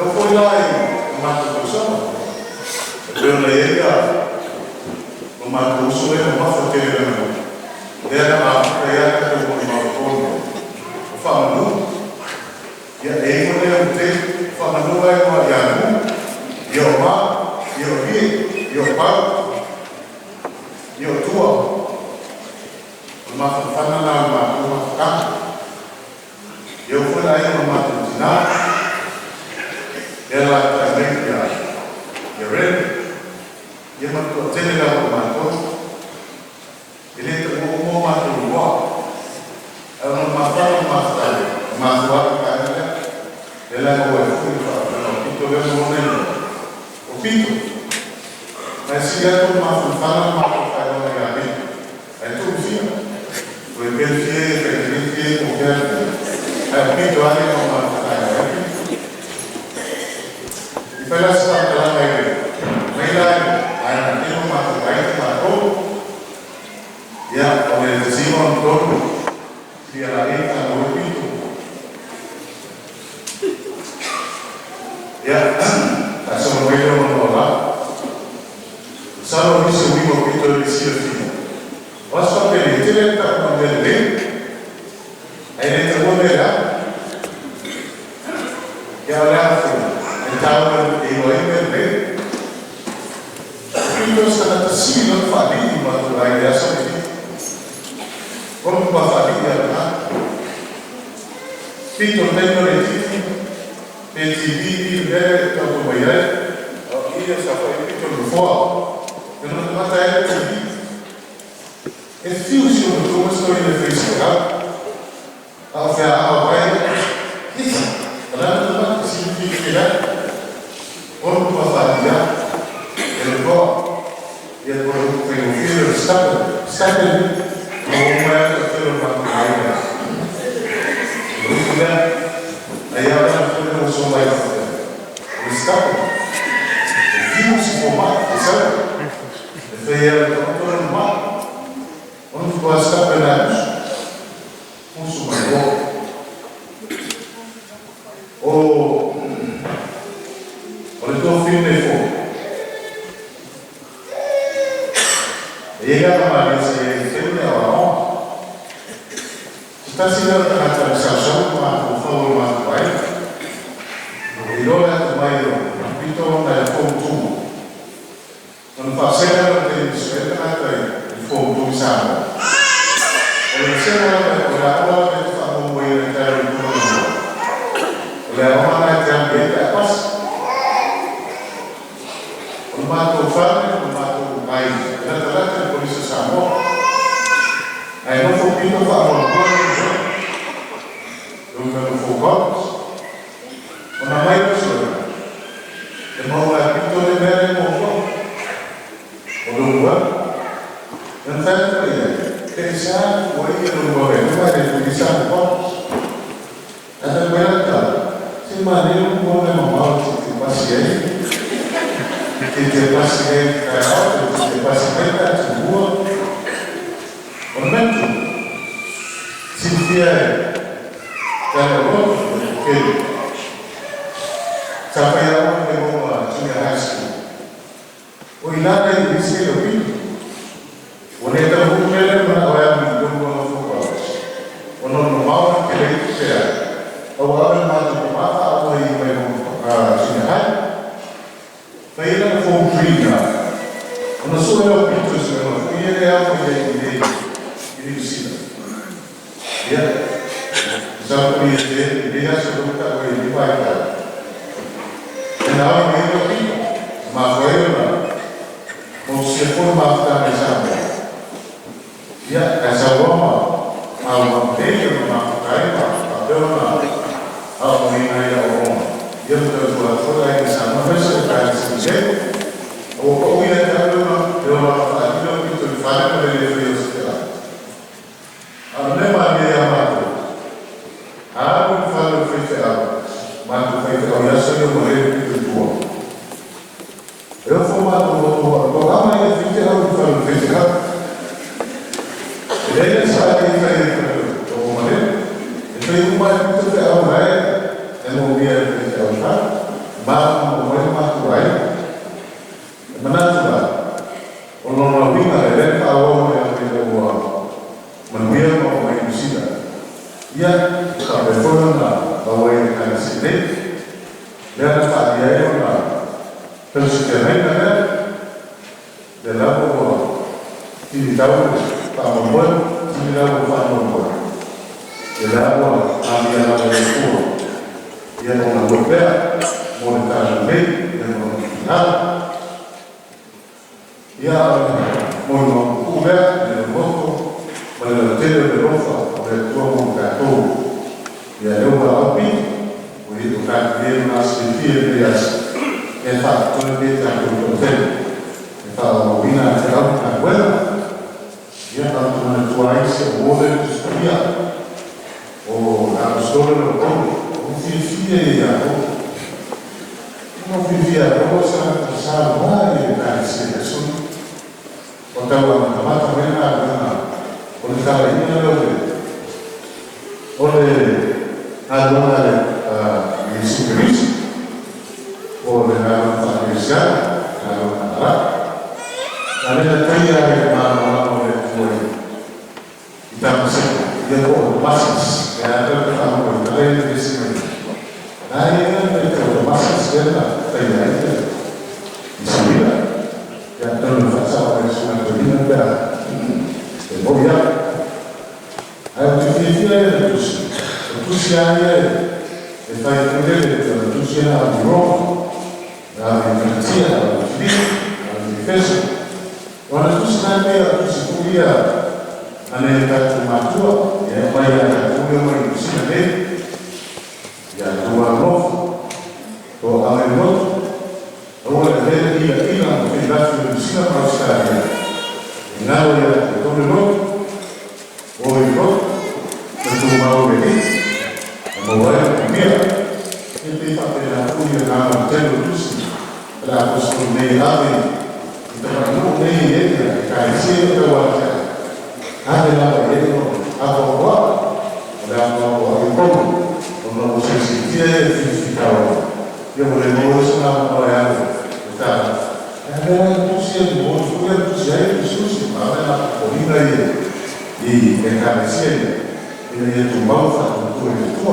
eu fui lá em Mato Grosso, eu leio no Mato Grosso, eu não faço aquele ano. Era a praia que eu vou mal todo. O Famalu, e aí quando eu tenho, o Famalu vai com a Yamu, e o Mar, e o Ri, e o Pau, e o Tua. O Mato Fanana, o Mato Cá. Eu fui lá em Mato Tiná. Ela também que Red, e eu não tenho nada para matar. Ele tem um mato igual. Ela não matava mas o cara ela é boa, o Pinto é bom. O Pinto, mas se é todo mato fala, mato faz uma galinha. É tudo fio. Foi bem feio, qualquer. É o Pinto ali não mata. Pela sua pela aí tem uma matou, e a organização todo, e ela entra no Pinto. E a sua mulher não lá, sabe o que se viu o Pinto de Silvio? Mas para ele está com ele, aí ele está com ele, e ela olha então, eu ainda Pinto está decidindo família, mas a ideia é como uma família, Pinto tem no letício, PTV, né, tanto mulher, e essa foi Pinto do fora, eu não mata ele TV. É fio se eu não estou indo a Facebook, ao ver a vai, isso, ela não mata se o filho né? Quando uma família, ele vai, e ele tem um filho, está ali, como é que ele vai fazer? Aí ela vai fazer um som mais forte. Ele escapa. Ele viu se formar, sabe? Ele fez ela todo no mar. Onde ficou as campeonatos? Um sumador. Olha o filho de fogo. Ele é uma vez ele é uma está sendo a transação com o favor mais vai. E olha também o Pinto na fogo. Quando passei ela tem isso, ele tem fogo do sábado. Olha se ela tem favor o ele está no mundo. Olha uma também é passa. O mato fábrica, o mato mais, ela tem por isso chamou. Aí não foi Pinto favor. Não focamos, na mãe do Senhor. Irmão, a Pinto de Mera é bom. O Lua, não faz para ele. Pensar, o aí do governo, vai ter que pensar bons. Até agora está. Se maneira um bom é normal, se tem paciente, é alto, se tem paciente, é boa. Momento, se vier. Cara, porque Sapayawa pegou uma junior high school. O Ilana ele disse que eu vi. O Neta Bukele não é a minha fogo. O normal é que ele seja. O Abel Mato de Mata, o aí vai a junior high. Foi ele que foi um crime. O nosso é o Pinto, e ele é o que ele ensina. Sabe ele já chegou no tamanho, ele vai dar. E na hora que eu vi, mas foi eu não se for uma família. E essa bomba, a uma pele, uma caipa, a dona, a menina e a bomba. E eu sampai pulang bawa yang ada sini. Lihat tak dia yang terus kerana ada dalam bahwa tidak tahu tak membuat tidak dapat membuat. Dalam bahwa kami yang ada itu dia mengambil berat, monetasi lebih dan mengenal. Ia mengambil berat dan mengambil melalui berofa oleh dua mengkato. Ia lepas api, begitu kan dia masih bias. Essa coisa que eu tenho, essa movina que ela está agora, e a tua influência, o olho de estudar, ou a pessoa no corpo, o vivia não vivia a coisa, sabe, lá e está esse assunto, ou estava na mata também onde estava aí na outra, onde a dona de Cristo oleh dalam Indonesia, dalam Arab, dan ada kaya yang malam oleh tuan kita masih dia otomatis, ya ada kita mulai dari sini. Nah ini kan mereka otomatis dia kaya itu di sini lah. Yang terlepas oleh sungai beriman dah, kemudian ayat itu terus yang kita itu terus yang ada la democrazia, la giustizia, la difesa. Quando tu stai a sicurezza, nella tua e poi la tua medicina ya tua nuovo, to avevano, ora vedi che la medicina pausare. In aula to nuovo, ora per tu vedi, ma ora mia, e ti fa per la tua na tempo giusto. La possibilità di non vedere che si è guardata anche la vedono a poco da poco in poco non si sentire significato io volevo suonare tu sei molto tu sei Gesù ma la politica di carenze e tu maufa tu e tu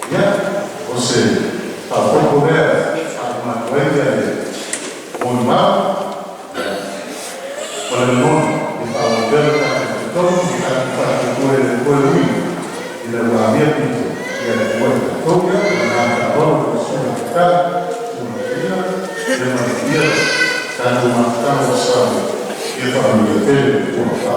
ya você fa poco ver ma guarda un mal per il mondo di fare un vero canto di fare quello lì di la mia vita e la tua storia la parola che sono stata una vita della vita tanto mancavo sangue che fanno il vero come fa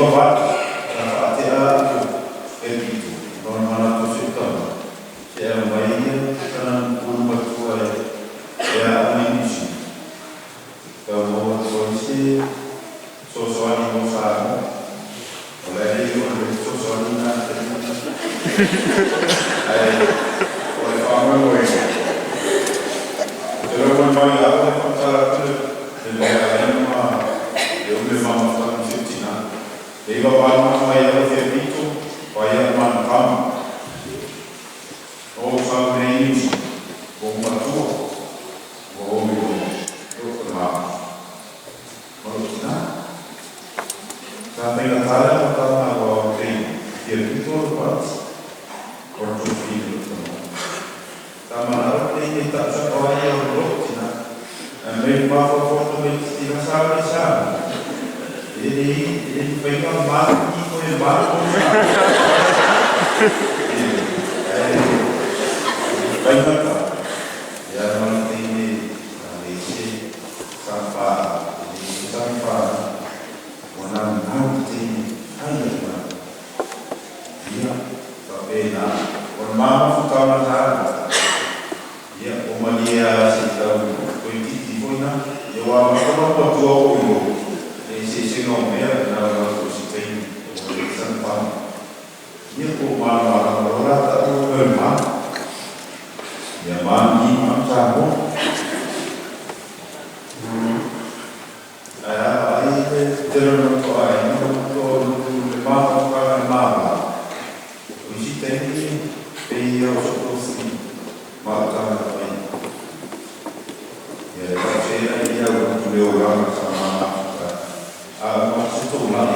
babat ate a itu normal tu kita ya bayi kan rumah tua ya ini kalau solusi sosok yang besar oleh itu sosok yang oleh kamu kalau mau apa kita Eva Palma Maya Ferrito, Paya Mancam, ou Salveiros, ou Matua, ou Proclamar. Malutina, também a Tara, agora tem Ferrito, Porto Filho, Tamanara tem que estar já para aí, Malutina, a mesma forma que se sabe. Ele foi amado e foi amado por ele vai cantar. E a mãe tem a leite, sampa, quando não tem ainda. Ia, também na, quando mama ficava na água, ia, como dia se dava, foi que foi na, eu amava para o se não é na se tem São Paulo e o mar agora o irmão e a mãe sabe aí ter no pai no irmão para mama hoje tem que eu sou assim matar bem e a cheia e o meu irmão maksud tu ulang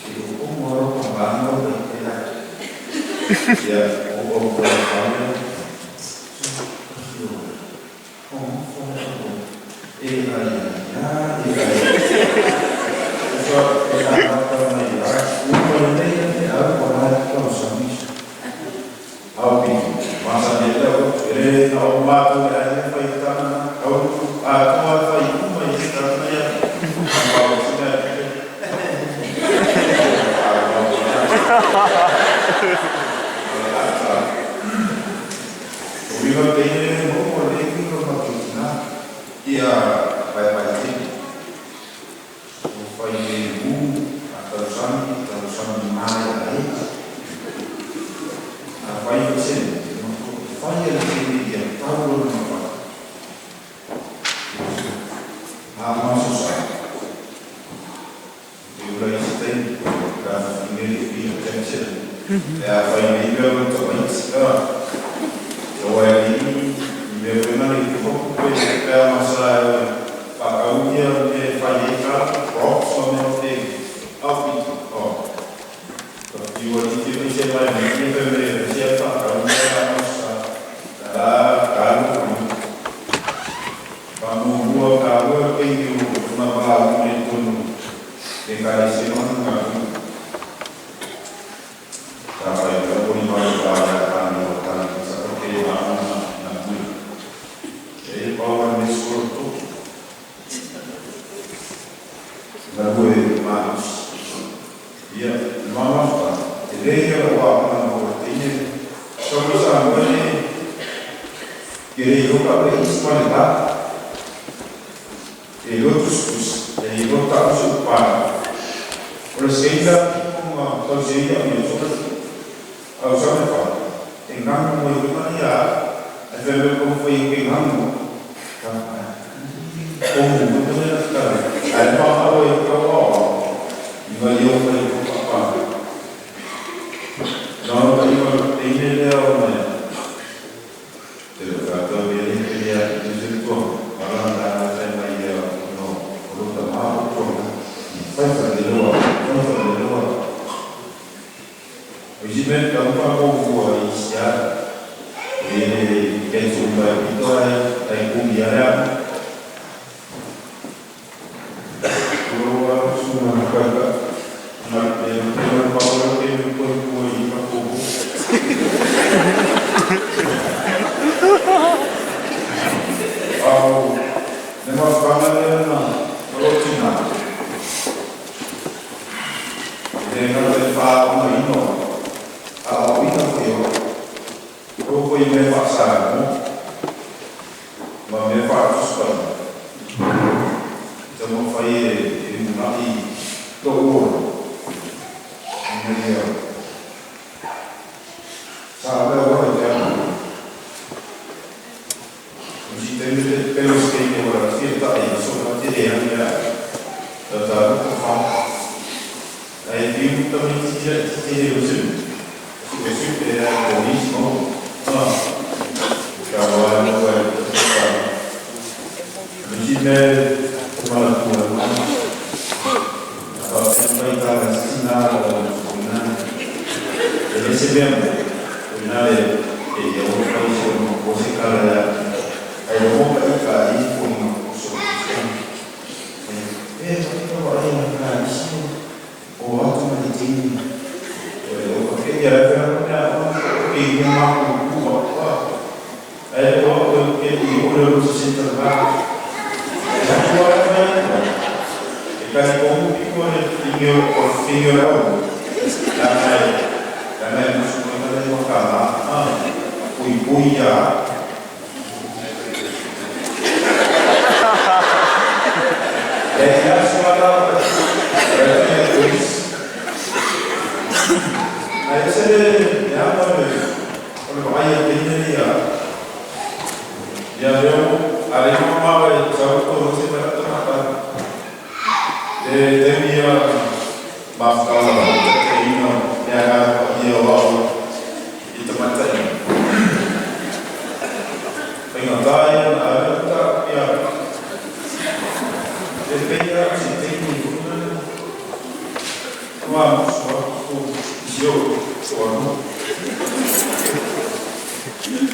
itu umur pembangun dan ya umur pembangun foi me passar, mas me faz isso. Então eu falei, eu não vi todo sabe agora já o sistema pelos que agora se está aí sobre a matéria já está muito fácil aí viu também se já se sempre era o mesmo agora não vai o sistema malah Tuhan sampai ke sinar jadi sebenarnya finale ya orang itu musikal ya ayo mau kita ini pun kita orang yang kan sih orang tu mesti oke ya karena ini mampu buat ayo kita udah berusaha terbaik Ikan komu itu ada tinggal laut, karena itu sebenarnya makanan, kui ya. Ya semua berarti tulis. Ada sendiri yang apa ni? Kalau bahaya ini dia, dia ada yang mau jauh tu mesti berapa dia maaf kalau ini dia awal itu macam ini. Pengajian ada tak ya? Dia sini pun cuma suatu suatu.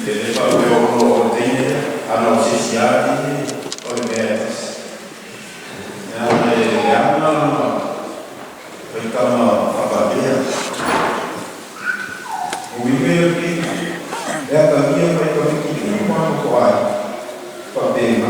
Jadi kalau ini ada sosial ini organisasi. Yang pertama apa dia? Mungkin dia kami yang mereka ini mahu kuat, tapi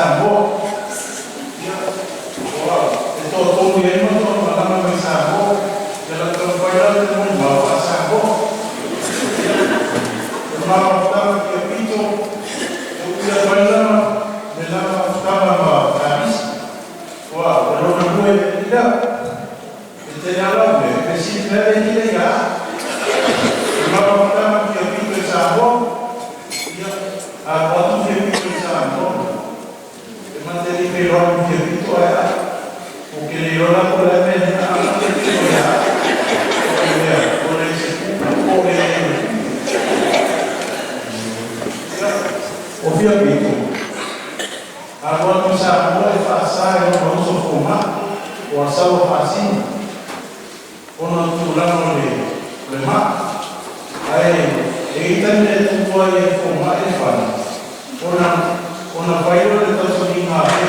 Sambo. Wow, ito tuloy mo ito, malamang may Sambo. Dalam terbayar dengan bawa Sambo. Terlalu utama dia pintu, dia bayar dalam utama habis. Wah, kalau nak tidak, kita jalan deh. Mesin ada tidak ya? Terlalu utama dia pintu Sambo. Dia waktu dia pintu Sambo. Memang jadi pelon dia pintu ya. Mungkin dia orang boleh main apa pintu ya. Boleh Ovvio pintu. Agora não sabe como passar, eu não sou fumar, ou a salva facinho, ou não tulamos de problema. Aí, ele também tu pode fumar e fala. Ou não vai eu estou subindo a pé,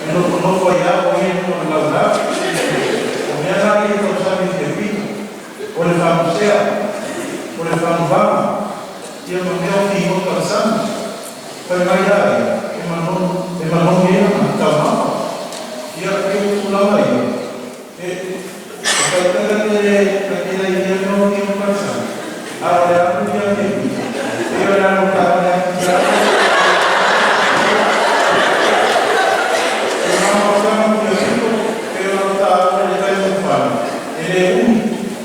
eu não vou ir ou ir no lugar, ou me agarrar e estou sabendo de pinto, ou levar no céu, ou levar no barco, e eu não tenho filho cansando. Permaian, emang dia agama, dia itu ulama ini. Katakan dia ini mau dia pasang. Ada dia ini. Dia orang utara yang jalan. Orang dia itu, dia orang utara yang jalan. Ini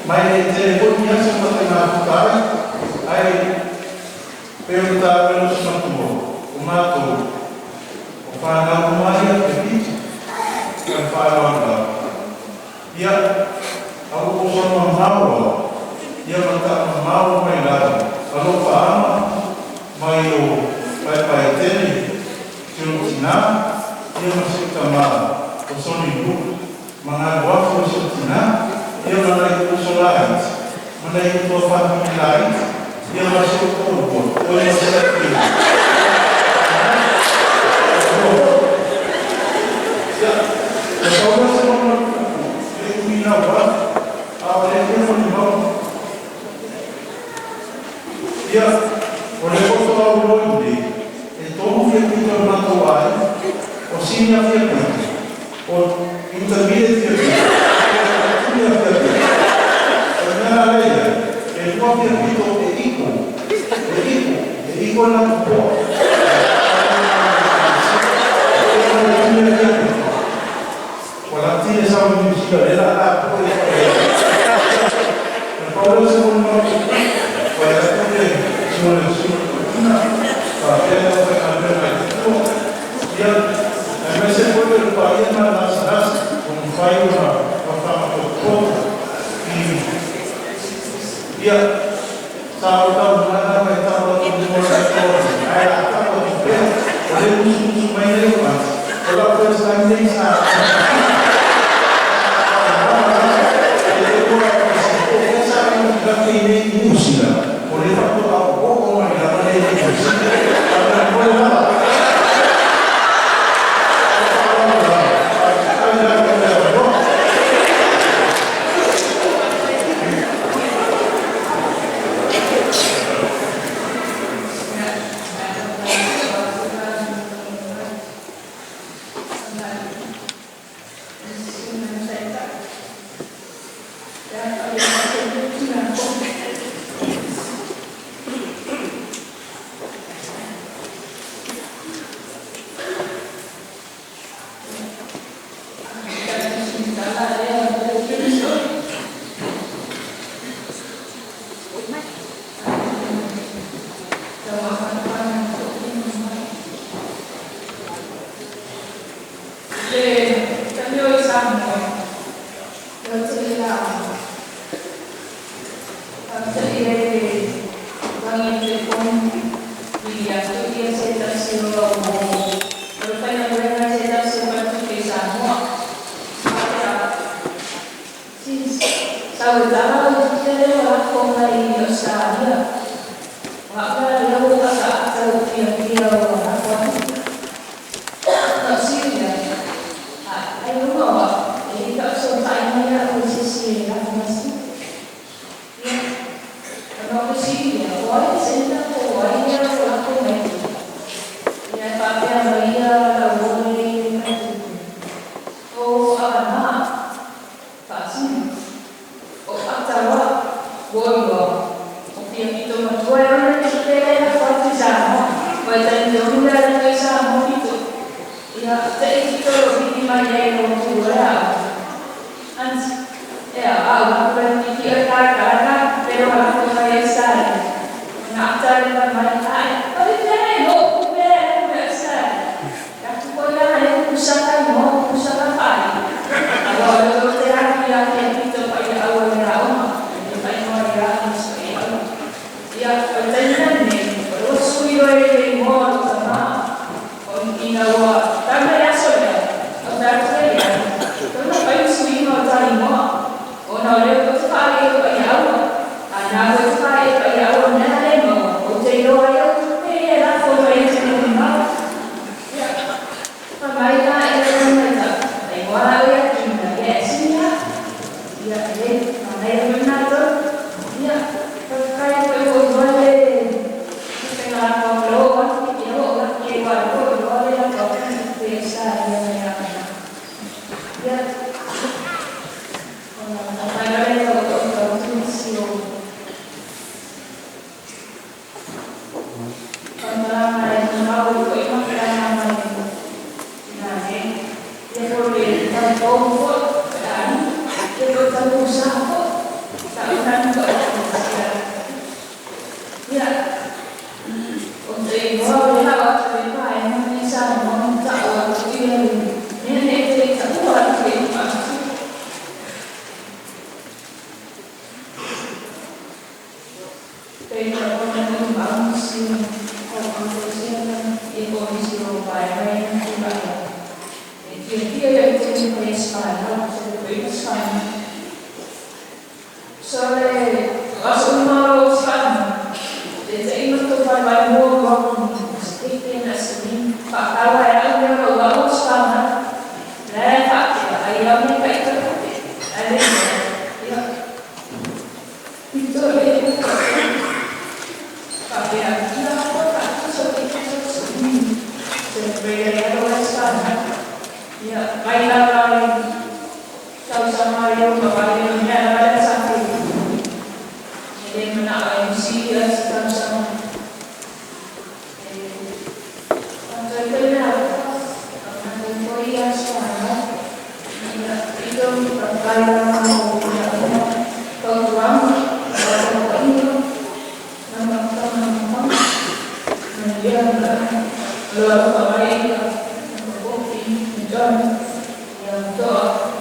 main telefonnya seperti nak utara. Ay, perguntar pelos santos. Mato, o fala Maria repite, o fala dia, aku usah membawa, dia minta membawa mereka, kalau faham, mayo, pai teni, Cina, dia masih tambah, usul itu, mengajar usul Cina, dia menaik usul lain, menaik usul family lain, dia masih usul, oleh sebab Kalau semua punya apa, awalnya dia mau dia oleh kota London, itu mungkin kita melakukan, osinnya dia, intermediate dia, ternyata lagi, itu dia itu nak buat. Dia sama juga, dia tak tahu kalau semua pada dia semua dia dia masih boleh bayar mana sahaja membayar pertama dia tahu mana mereka tahu ayat tahu dia ada musuh main lewat kalau perasaan ini ini musila, boleh tak tahu orang yang ada di sini, apa boleh tak? yang itu membuat orang kita yang kuat sama, badan jomda dan sama itu, ya itu ini macam yang membuat, aku berpikir karena pero aku merasa, nak cari mana, tapi jangan aku merasa, aku boleh usahakan mau usahakan apa, kalau terapi yang itu pada awalnya ya pertanyaan ni, kalau sudah ada mau sama, orang inawa, tapi ya sudah, orang saya, kalau paling sudah cari mau, orang orang tu cari apa yang anak tu cari apa yang nak mau, orang itu ayat, lah foto yang saya mau, ya, mereka yang mereka, orang yang kita ya sini ya, mana yang benar tu, ya. Terkait dengan boleh setengah puluh, itu orang yang baru boleh lakukan biasa yang ya. Apa yang kita lakukan misi. Kalau ada mau itu memang kerana mana? Nah, dia boleh tahu dan dia boleh usaha tak pernah ya, untuk itu boleh awak cerita yang bisa meminta awak cerita ini cerita awak cerita cerita orang yang bangsi orang berusia ekonomi global yang juga dia yang cerita Islam cerita Islam soalnya Rasulullah SAW jadi itu pada buah seperti nasi Pak kalau yang Allah SWT dan tak ayamnya kayak terkait ada ya itu tapi yang kita apa seperti Allah SWT ya baiklah sama-sama yang berbahagia ada sampai jadi menak MC dan sama-sama terkenal dengan Korea sekarang itu berkaitan dengan program ini nama dia luar biasa bukti menjadi yang doa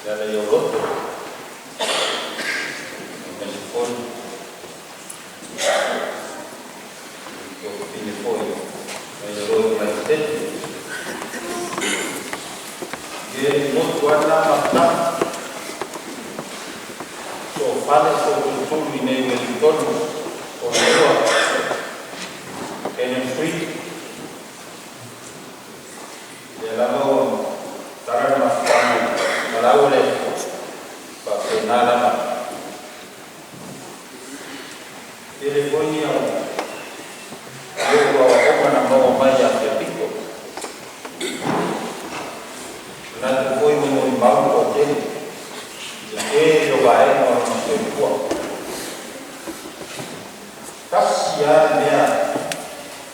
Ada yang roto, telefon, telefon, ada roto macam dia mut warna matang, so fale so betul ini telefon, orang kena free, dia lalu taran masuk kalau oleh pakai nama telefonnya dia bawa orang mau bayar dia pikir nanti kau mau bangun hotel jadi coba orang masuk kuat kasihan dia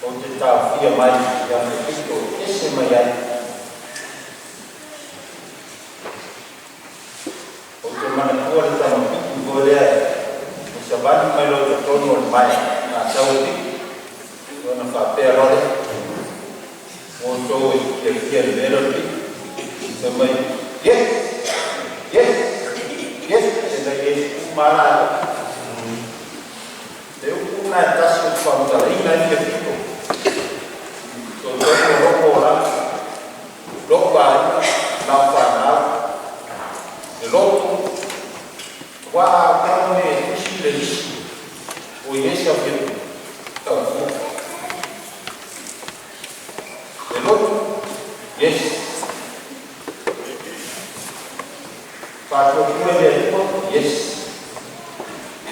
untuk tahu dia mai yang itu estimasi mana kuat sama itu boleh sebab melo tertonol mai na saudi ona papel oleh untuk yang melo sebab yes jadi malah dia pun atas kuasa ingat itu contoh orang lokal nampaknya lokal wah kamu ni Chile, o esse é o que hello, yes, pakai kue yes,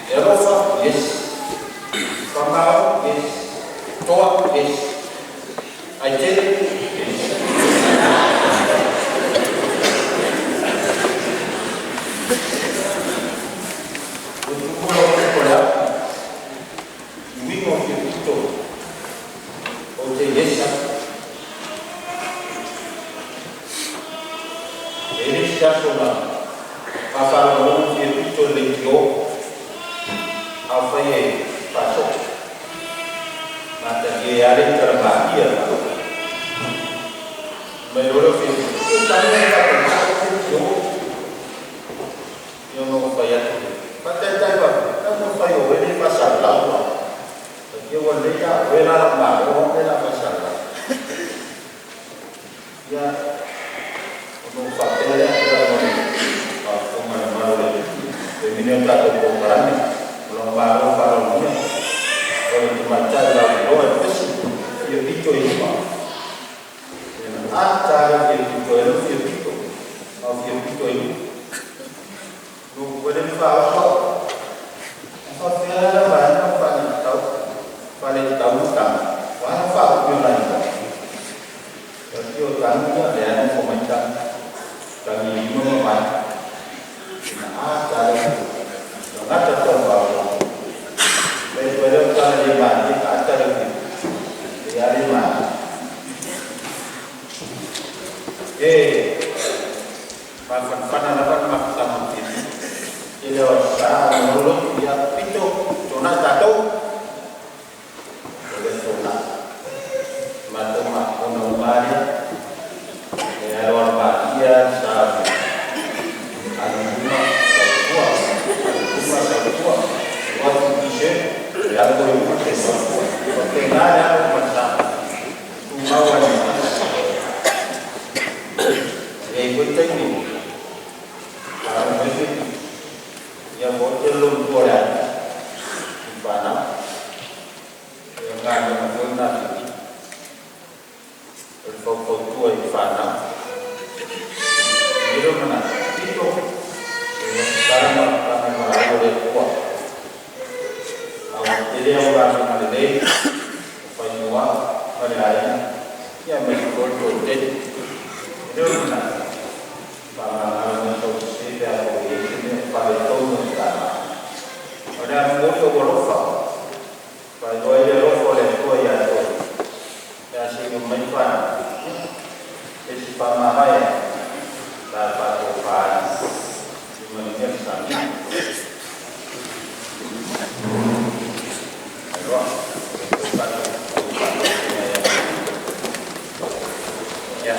Eropa yes, Kamau yes, Toa yes, Aceh yes. Pasal orang itu lingkup apa yang pasok mata dia ada terbahagia menurut itu kami akan masuk yang mau bayar pakai apa kamu bayar ini pasal lawa dia wanita wena baru wena pasal ya untuk pakai ini tak berperan, belum baru punya. Kalau dibaca dalam doa itu, dia itu ini. Acara dia itu, mau dia itu ini. Nu boleh faham. Apa dia banyak paling tahu tak. Wah faham dia lain. Jadi orang dia ada komentar kami memang acara ada terbawa. Daripada kalau dia mandi acara dia ada mana? Panas apa maksa mungkin. Ia usah menurut dia pintu zona satu. Boleh zona. Mata normal. Ya luar biasa sah. Yang boleh berkesan, berkenaan macam tumawan. Ikut teknik, kalau mungkin yang boleh lumpuran, mana yang ada pun nanti berfokus tuai mana, itu mana itu sekarang kami malah boleh buat. Jadi yang orang ada ni, penyua, ada yang berikut jadi itu mana? Para solusi dan ini pada tahun sekarang. Ada musuh berupa, pada dua oleh dua yang si mempunyai isi pamahaya dapat upah dimana sami. Ya,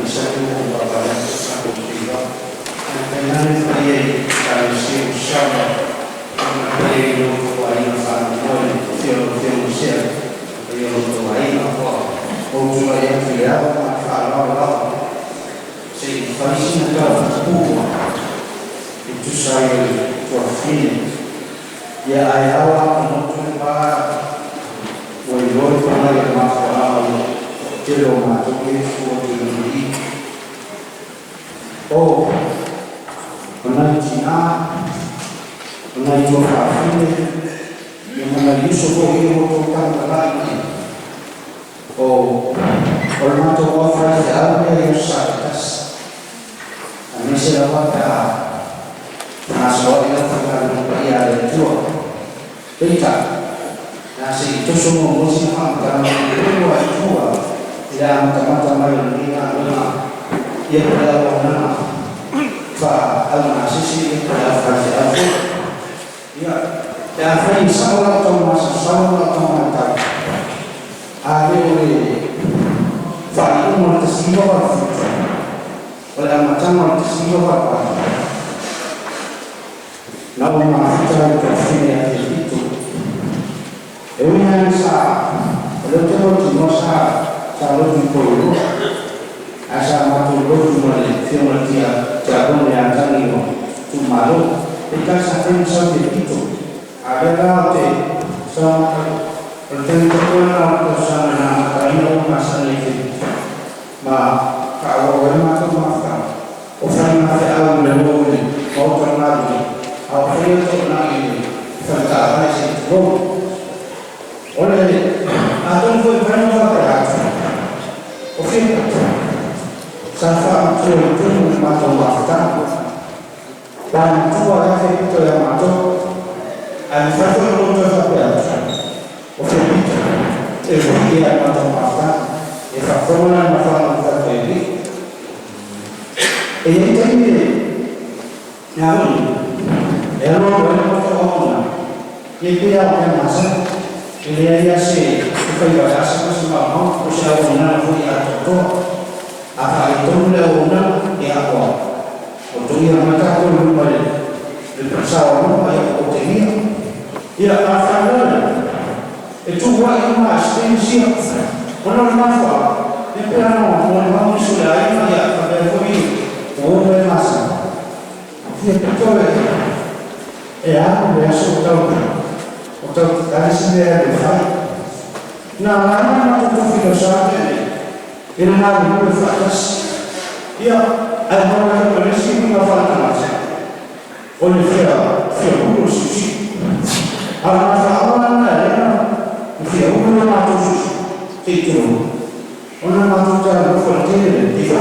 bisa tu bapak satu tiga. Dengan saya kalau siap siapa, saya itu wajib sampai film siap, saya itu wajib apa? Orang yang tidak kalau saya pasti nak itu saya tuasin. Ya ayah menonton wajib panai masalah jelo macam itu di oh mengenai Cina mengenai Jepang yang mengenai Yusuf ini merupakan lagi oh orang macam orang yang ada atas ini siapa dah masuk itu bukan dia itu tidak nasi itu semua mesti makan dua yang teman-teman yang ia pada orang fa al-nasi pada fase aku ya dan fa insyaallah sama tak ada oleh fa itu mengasih apa oleh macam mengasih apa namun masalah kafirnya itu yang kalau cuma kalau dipuluh asal matulur cuma firman dia jago yang akan cuma lu kita sampai sampai itu adalah sama pertentuan atau sama karena masalah itu kalau orang itu maafkan orang ada awal melalui mau terlalu apa yang terlalu serta masih oleh atau berbanyak faktor okey sahaja itu macam waktu dan dua yang itu yang macam satu untuk sahaja okey itu dia macam waktu itu faktor macam waktu ini namun yang orang itu yang masuk ini dia sih supaya bahasa semua mau usaha benar punya itu apa itu benar ya apa untuk yang mereka pun boleh bersama baik untuk ya apa itu buat yang masih siap benar apa yang pernah mau sudah ini ya pada kami boleh masuk ya betul ya biasa tahu untuk dari sini ada nah mana untuk filosofi ini hal berfaedah ya ada polisi mengatakan macam oleh dia urus suci orang dia urus macam itu orang macam cara berpikir itu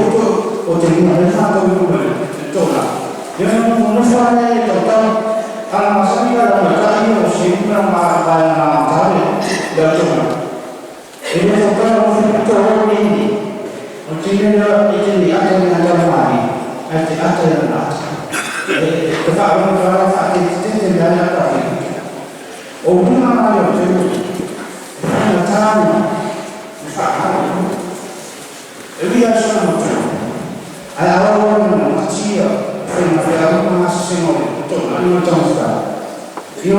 untuk mereka tahu itu lah yang menurutnya itu kalau masalah mereka ini mesti memakai nama dan cuma ini bukan untuk orang ini mesti ada ini ada yang ada mari ada yang nak kalau orang fakir itu tidak ada orang mana yang itu tahu faham dia sama ada orang kecil yang masih betul, ini macam sekarang. Ini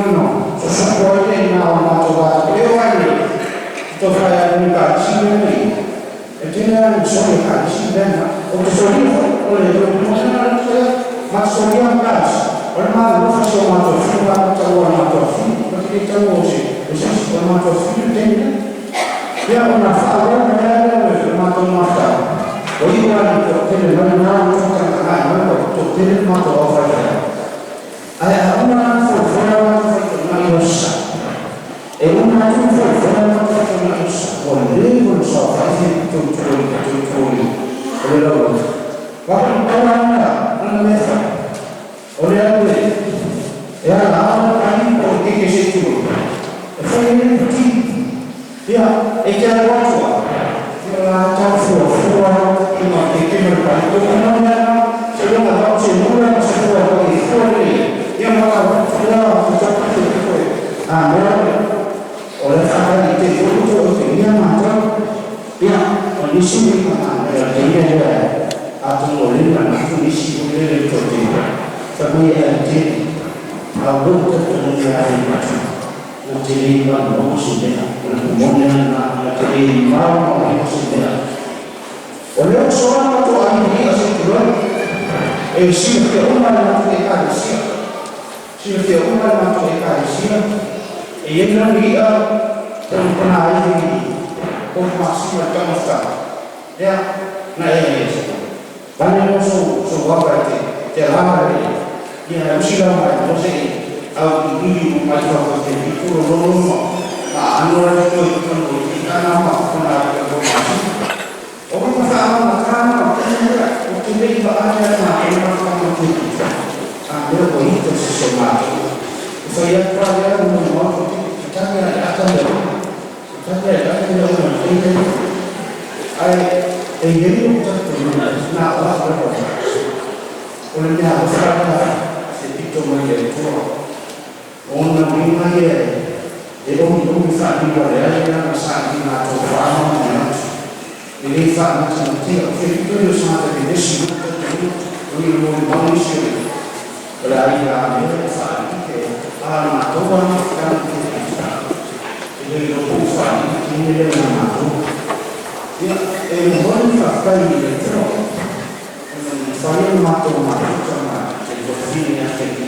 sesuatu yang nak coba lewat itu saya minta sini. Jadi yang suami kasih dan untuk suami oleh mana masuk yang kas. Orang mana masuk masuk semua cawan masuk. Berarti cawan sih. Khusus masuk sini dia. Dia orang faham mana masuk masuk. Orang itu mana untuk tidak masuk orang. Ayah orang itu manusia. Orang itu manusia. Boleh bersama itu Oleh bahkan orang mereka oleh ya orang kami pergi ke situ. Saya ini pergi. Ya, ikan waktu. Ya, tahu ini berbantu namanya. Sebelum ada semula semua bagi yang makan sudah mencapai itu. Oleh karena itu yang macam yang kondisi mana ini ada atau boleh mana tu isi boleh terjadi. Tapi ada Abu terjadi macam terjadi mana maksudnya, kemudian nak terjadi mana maksudnya. Oleh seorang tu ahli asal keluar, siapa orang yang mereka siapa orang yang mereka ia nak dia pernah ini, masih macam apa? Ya, naik banyak musuh apa itu? Jalan dia mesti ramai, mesti awak ini macam apa? Itu rumah, anu itu kita nama pernah bermasuk. Orang makan, untuk dia ada makan itu. Dia boleh tersesuatu. Saya pernah membuat kita akan jadi untuk nak apa? Olehnya harus ada sedikit menjadi tua. Orang lima dia, orang bisa dibuat yang sangat diatur faham. Ini faham macam itu sangat berdasar ini manusia. Berarti ada faham alam Tuhan kan kita. Ini faham ini yang mahu. Ya, orang pakai itu. Saya mahu sama seperti yang ini.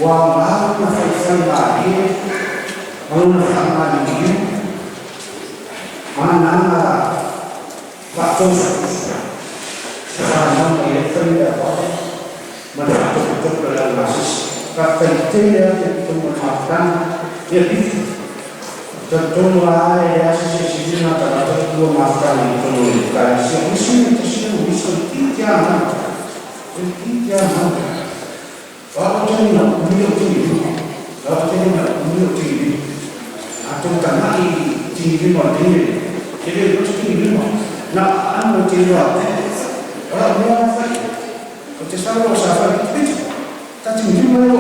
Wah, mahu saya lagi, mahu sama lagi. Mana waktu sekarang ini tidak boleh menentukan dalam basis kata tidak itu memaafkan jadi tentulah ya sisi antara kedua maafkan itu karena sisi bisa tidak kalau jadi nak beliau tinggi atau karena tinggi macam jadi tinggi nak anu tinggi orang biasa kita selalu sahaja itu tapi jumlah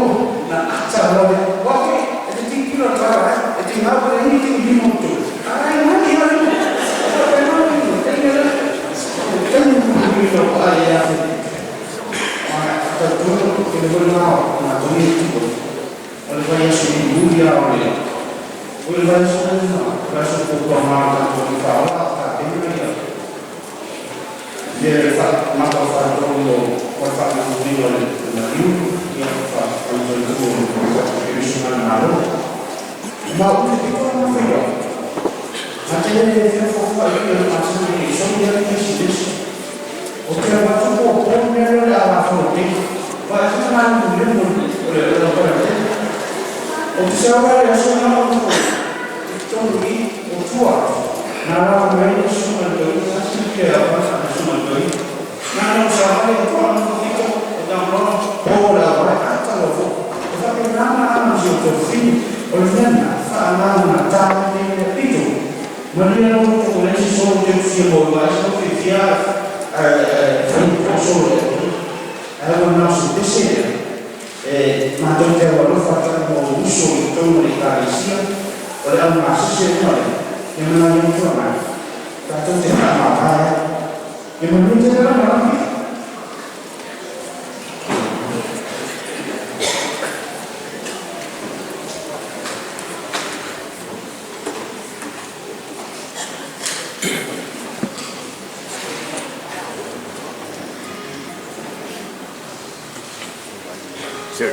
nak acara okey itu tinggi lah cara itu apa ini tinggi macam ini kan kita ayah terus kita berenang nak ini oleh banyak sini dunia oleh banyak semua rasa pemahaman kita dia tak mahu faham orang yang boleh menerima yang faham untuk kerusuhan malu mau itu orang muda macam dia faham yang macam ini semua yang disebut okey waktu pun dia ada apa pun waktu mana boleh oleh orang okey siapa yang semua orang itu tua nara mereka semua itu masih apa semua itu nara siapa itu orang itu orang bola mereka tahu tetapi nama itu olehnya sama macam itu mereka oleh sesuatu yang siapa itu dia solo era nosso terceiro mandou ter o fato do uso do Italia olha o nosso sistema yang melalui informasi, kata tidak apa, yang melalui jalan apa? Sure.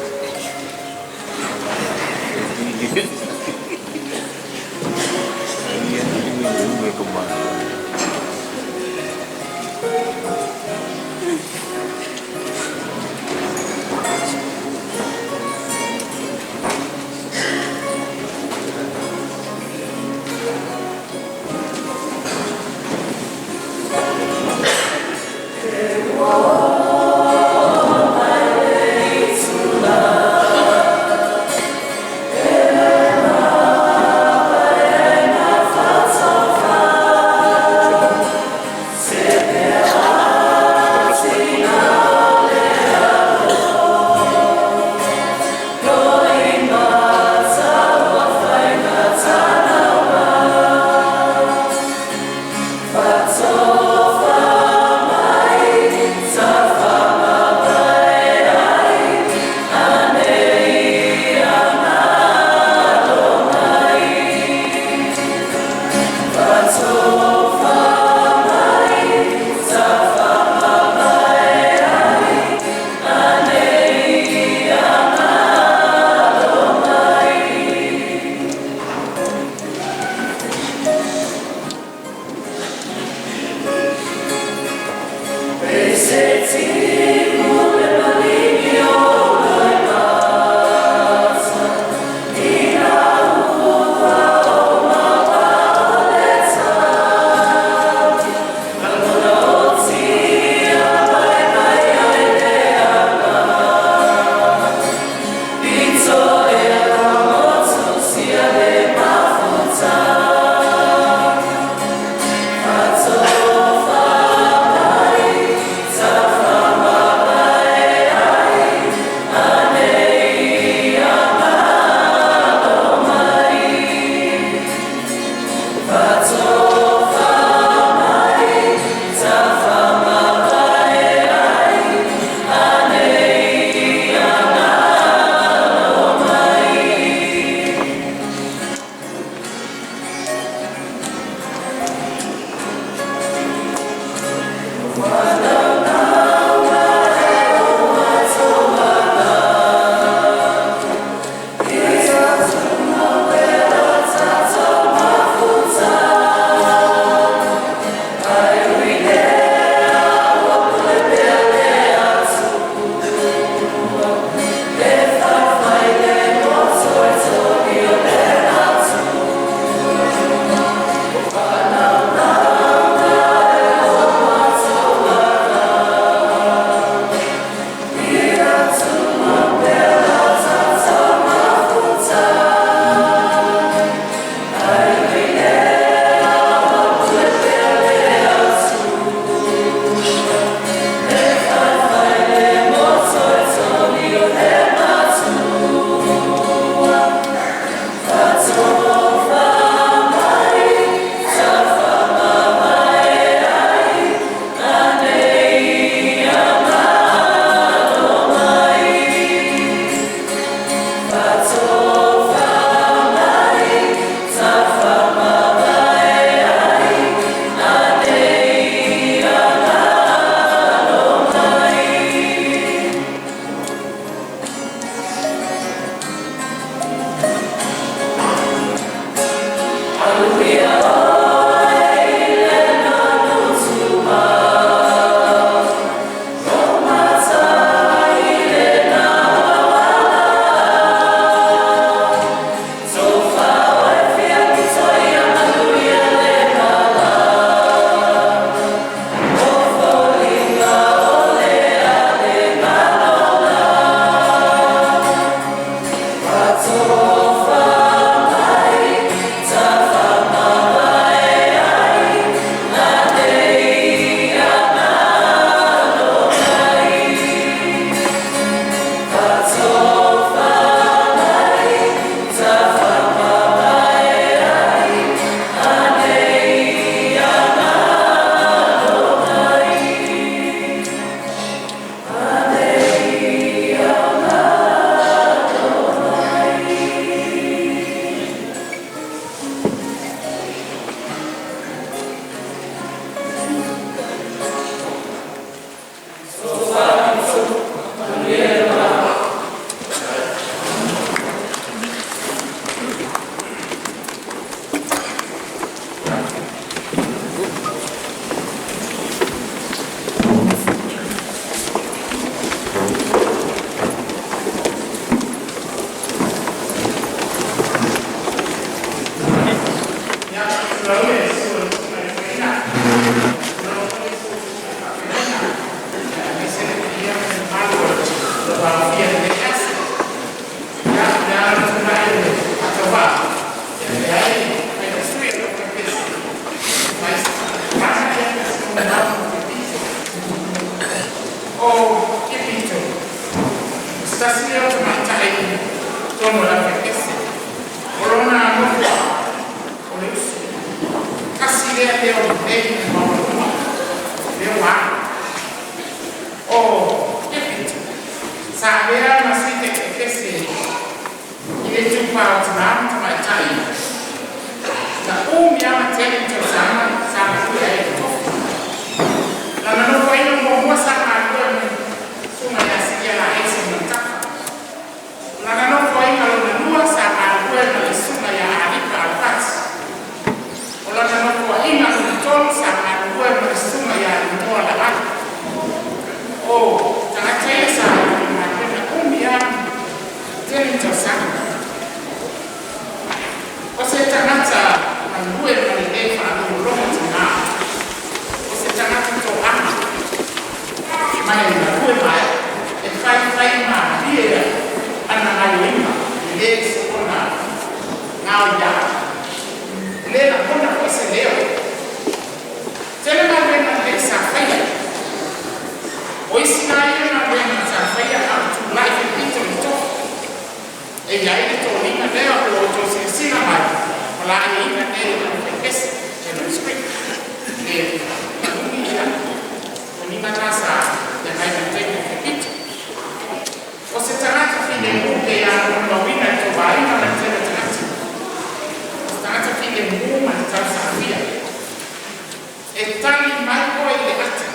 E tali mai poi le altre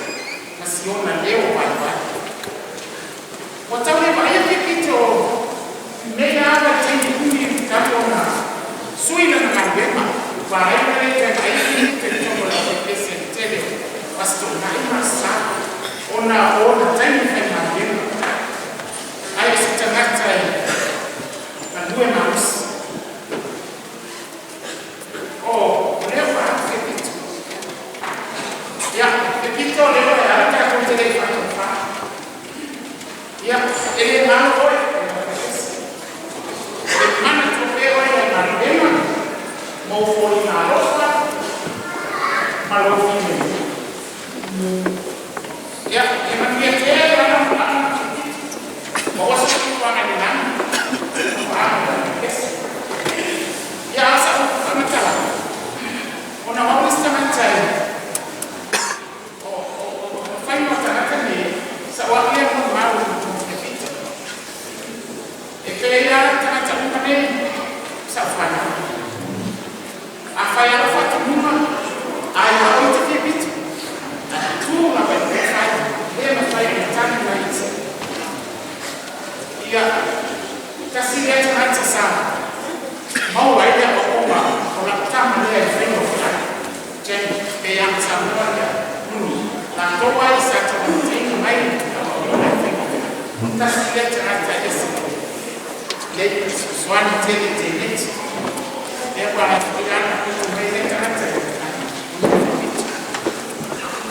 siona leo hapa. Watawe baya kipito mea hapa tini kumi kapona suina na kambema baya kare kai kipito la kipese tele pasto na imasa ona tini kambema ai sitamata na duwe na usi Kipito leo ya hata kutelei fatofa. Ya, ele mano oi. Ele mano trope oi na ndema. Mo foli na rofa. Malo fime. Ya, ema kiete na mano. Mo wasa kwa na ndani. Ya, asa amatala. Ona wawista matai. Sawakia kwa mawe mtupita. Ekelea tata mkane safana. Afaya rafatu muma aya oite kipita. Tuma bende faya. Lema faya mtani na iti. Ia kasiri ya tunata sana. Mau waida wakoma kuna kutama lea fengo fulani. Jeni beya mtamuwa muni. Na ndoa isata mtini maini. Tasirete hata esi leti swani tele teleti eba hatuyana kutumele hata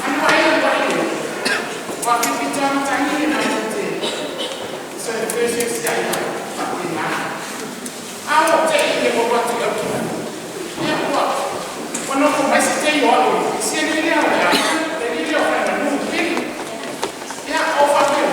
anwa hiyo wakipita mtangini na mte so the patients die patina au tele kwa watu yote ya kwa wanako masite yote siendelea ya ndio kana mungu ya ofa kwa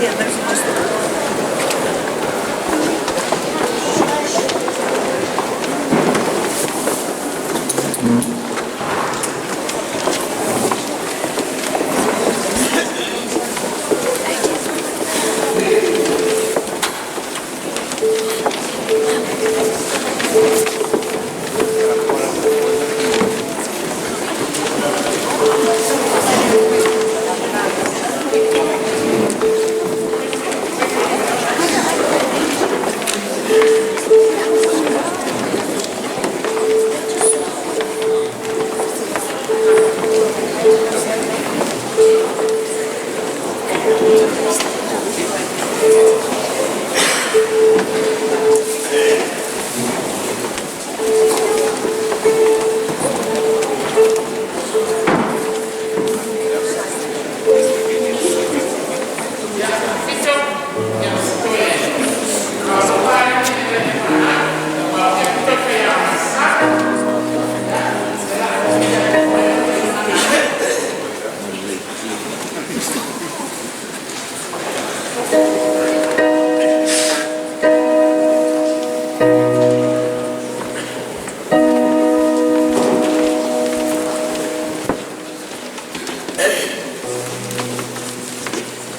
Hiện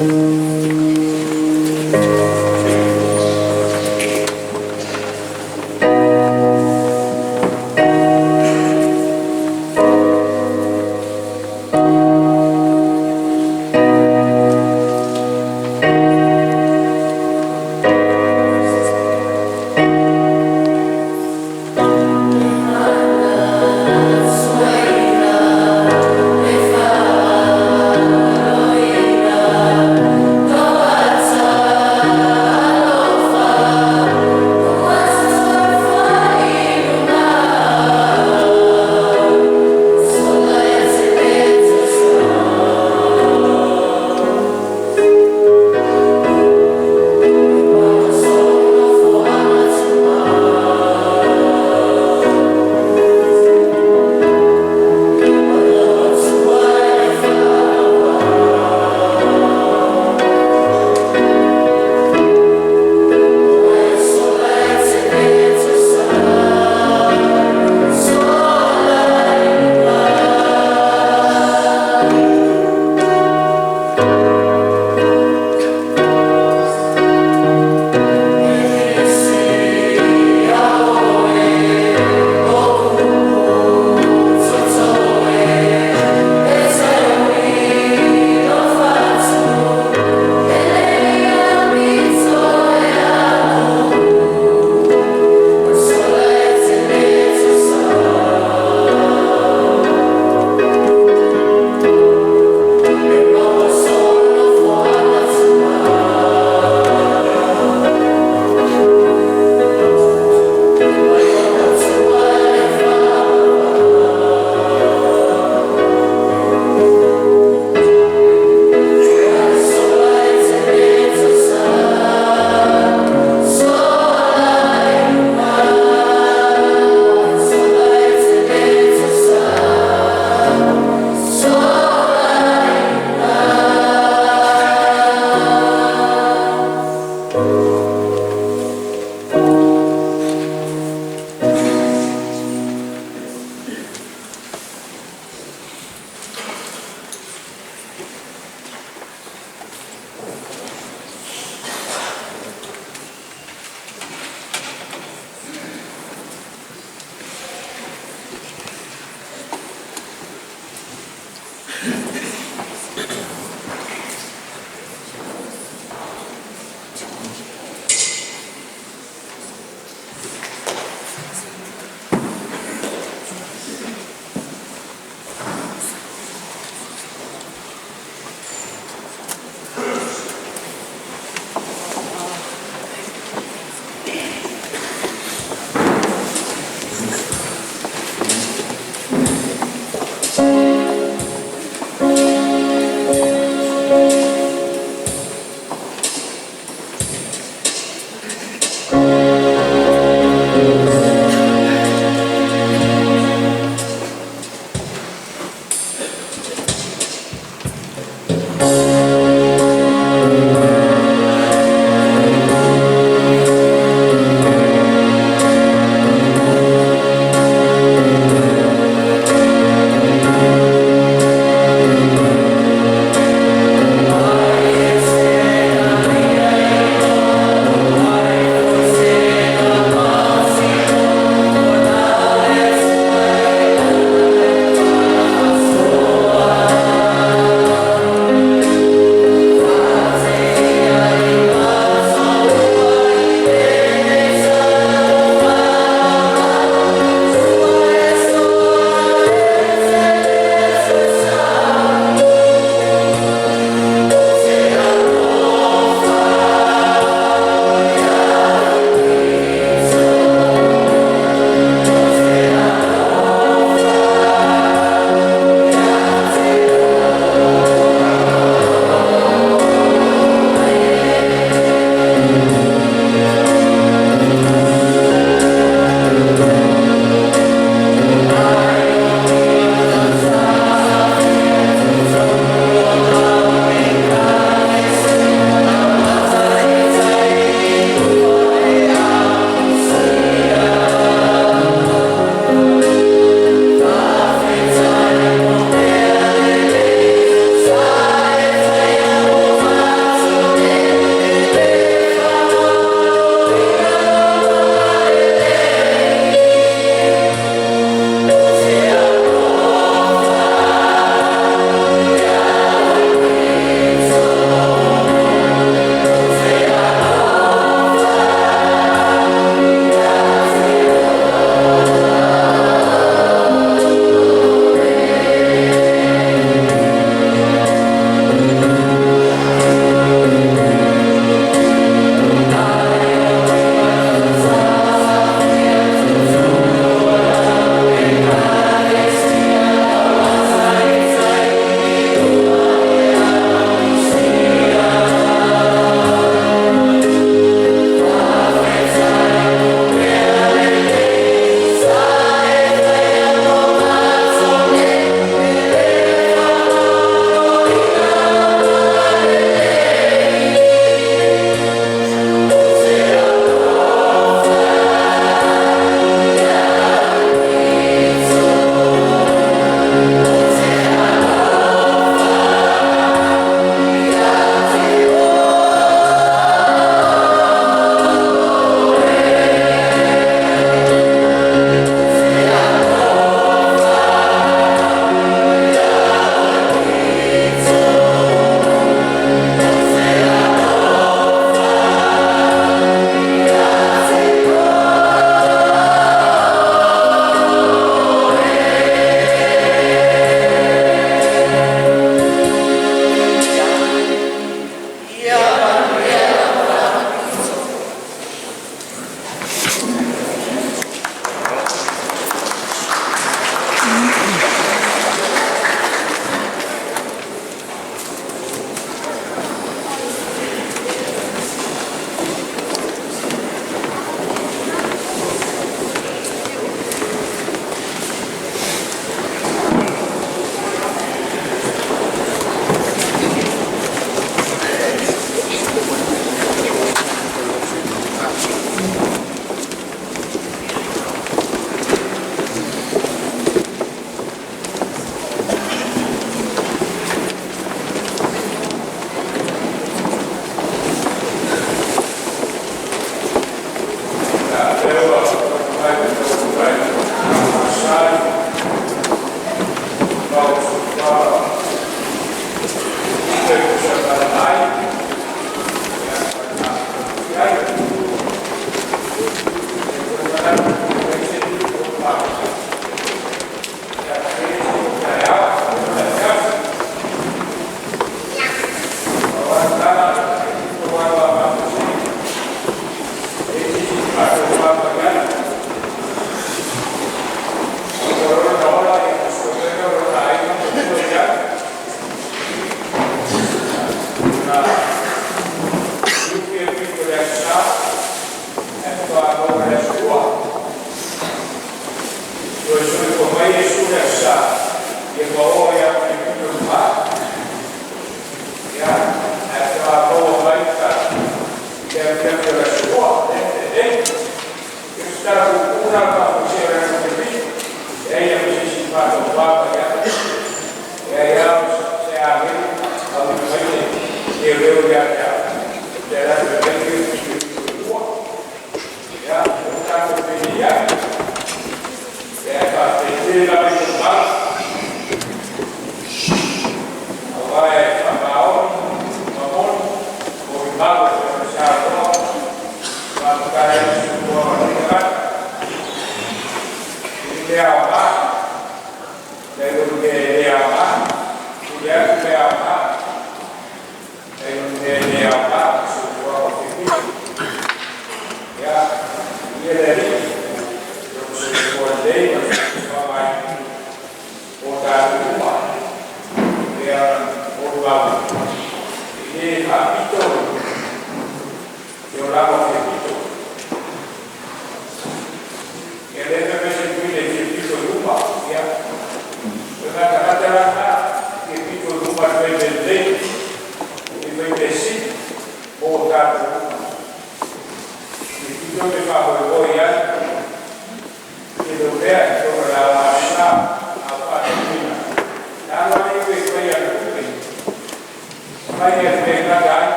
Go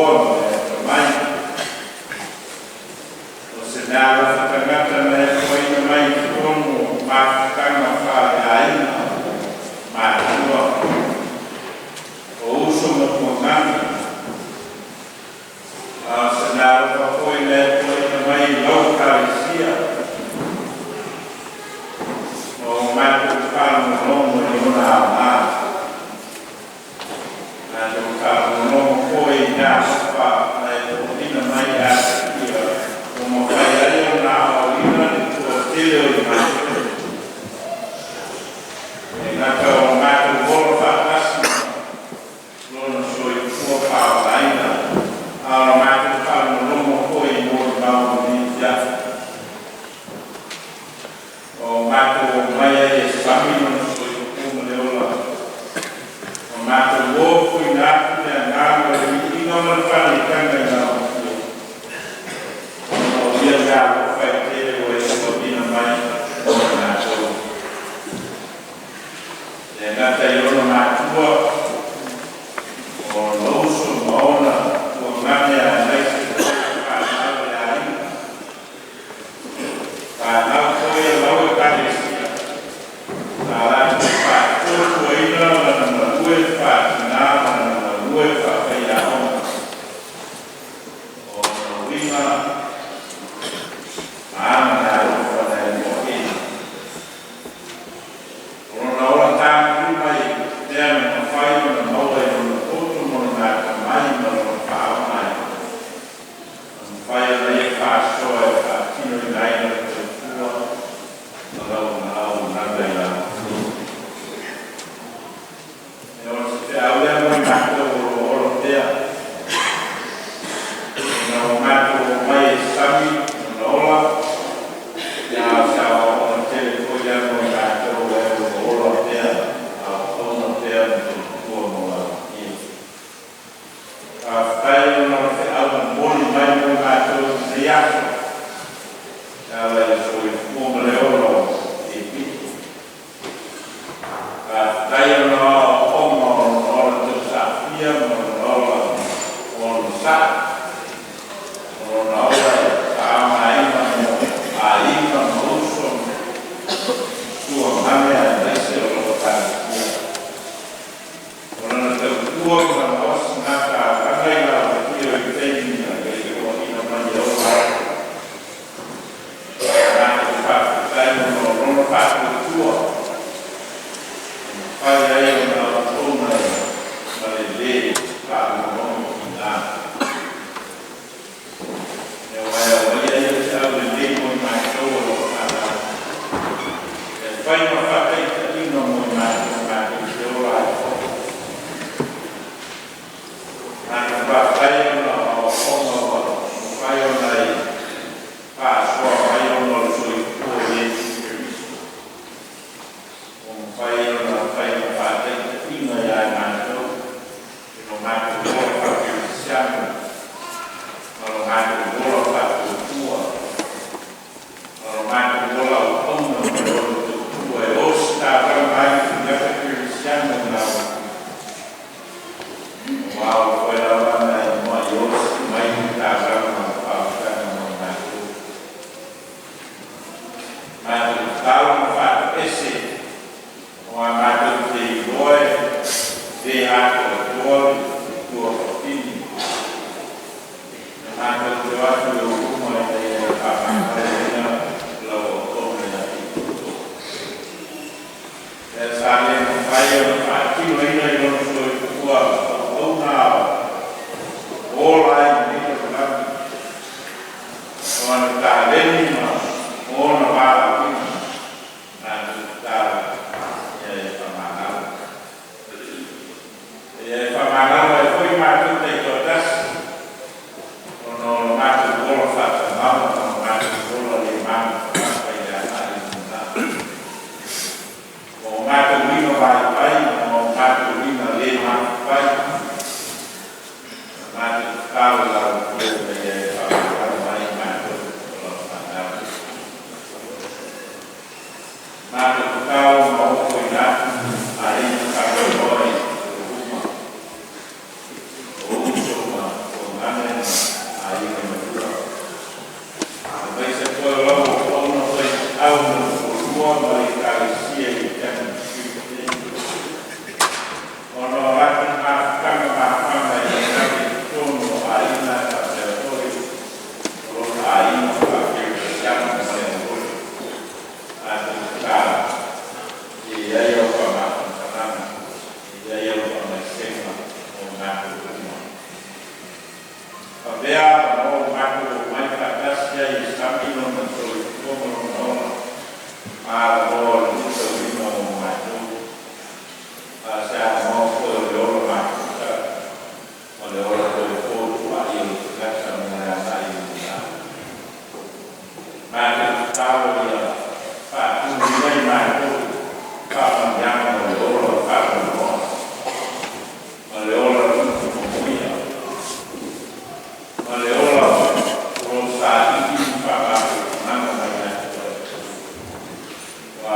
Boa, também. Você dá a tangata na foi também como marcar na falha ainda, mas o uso no comando. Você dá a foi também localizia. O marco fala no nome de uma alma. Mas o carro não foi dado para a rotina mais ativa, como foi na rotina do estilo de mais. E naquela marca boa fantástica, não sou sua palavra ainda. A marca fala no nome foi muito mal de o marco mai e família não sou como Leola. O marco boa foi dado e não me fale também não. O dia já foi ter o escolhido mais na sua. E na teoria não matua o nosso mona o maneira mais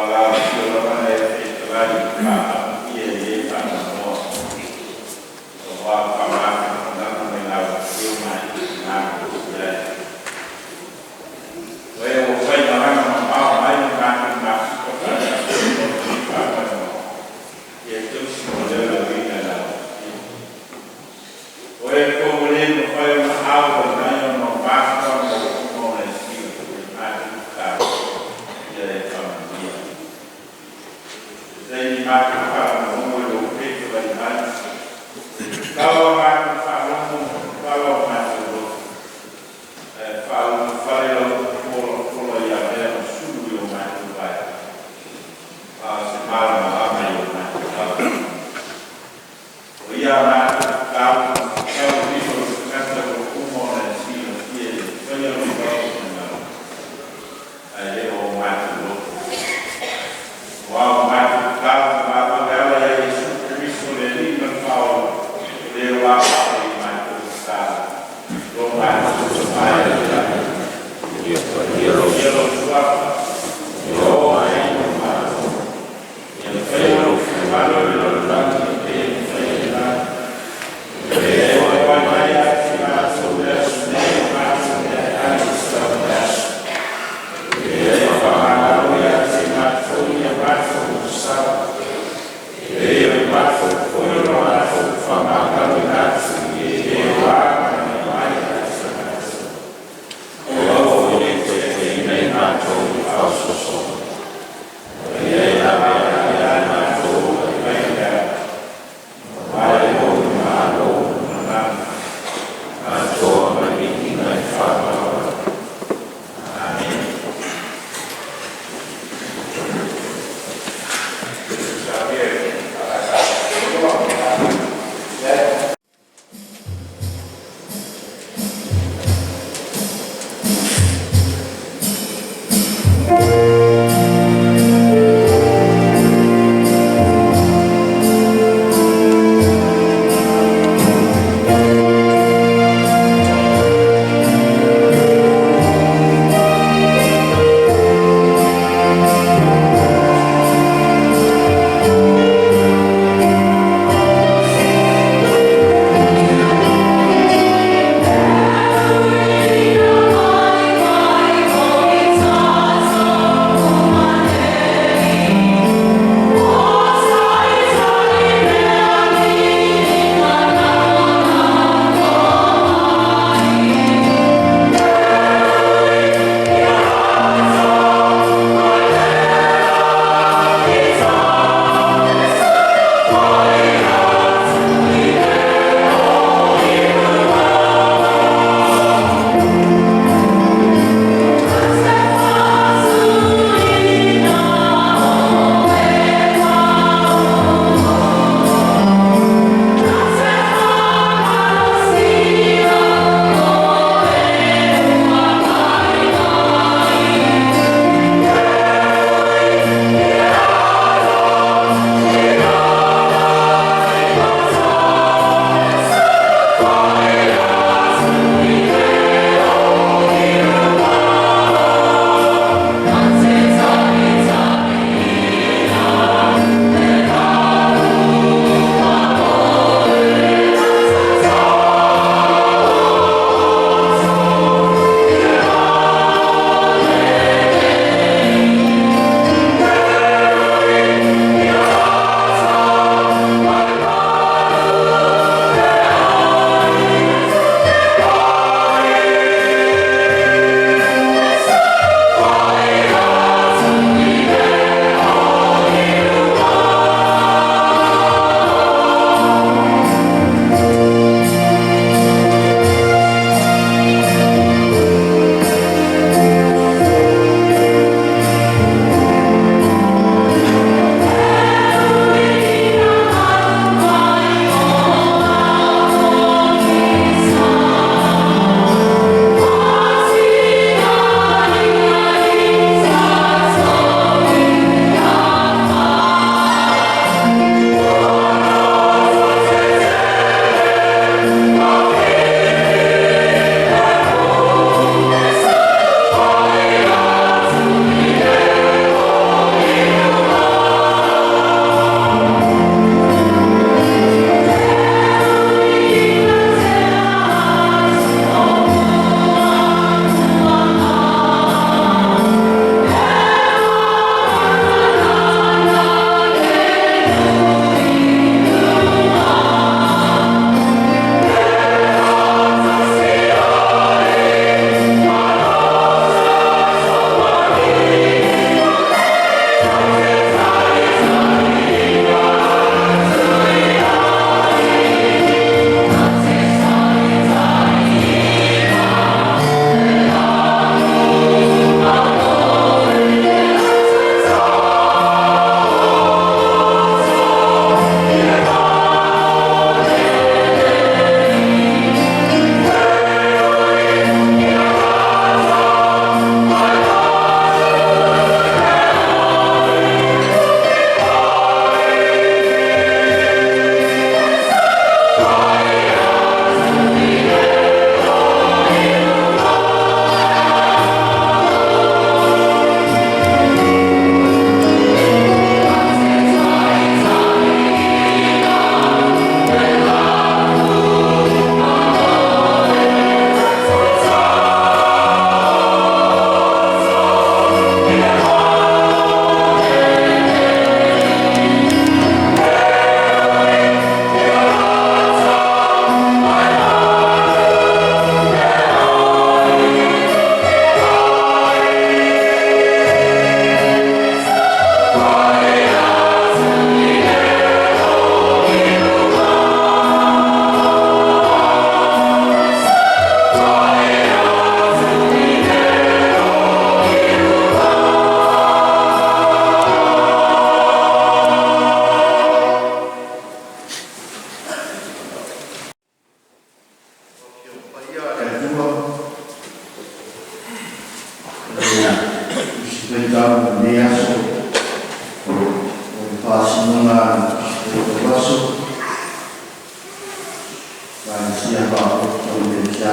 Wow.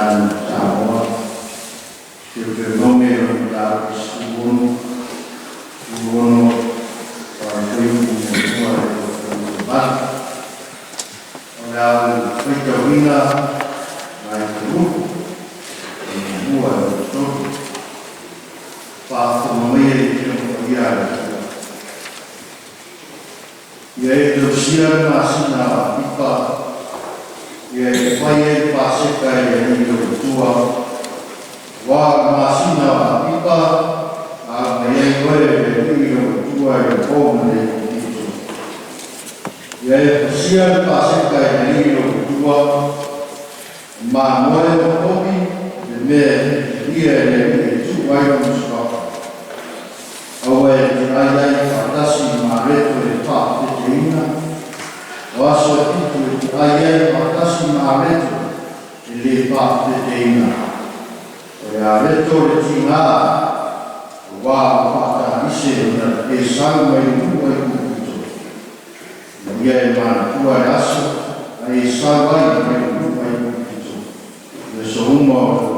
dan Samoa. Kita nomor dari Subun, Subun, Parfum, Muhammad. Orang kita bina, naik dulu, buat itu, Parfum yang berbiara. Yaitu siang masih nak pipa, yaitu payah pasir kaya yang tua, wah masih nak pipa, yaitu payah yang tua yang kom yang itu, yaitu siang pasir kaya yang tua, manual kopi, demi dia yang itu yang suka. Awal ayat fantasi maret lepas diina, wasat itu ayat fantasi maret lepas diina. Ayat itu diina, wah pada isi dan esal mahu itu. Dia mana tua rasa, esal mahu itu. Semua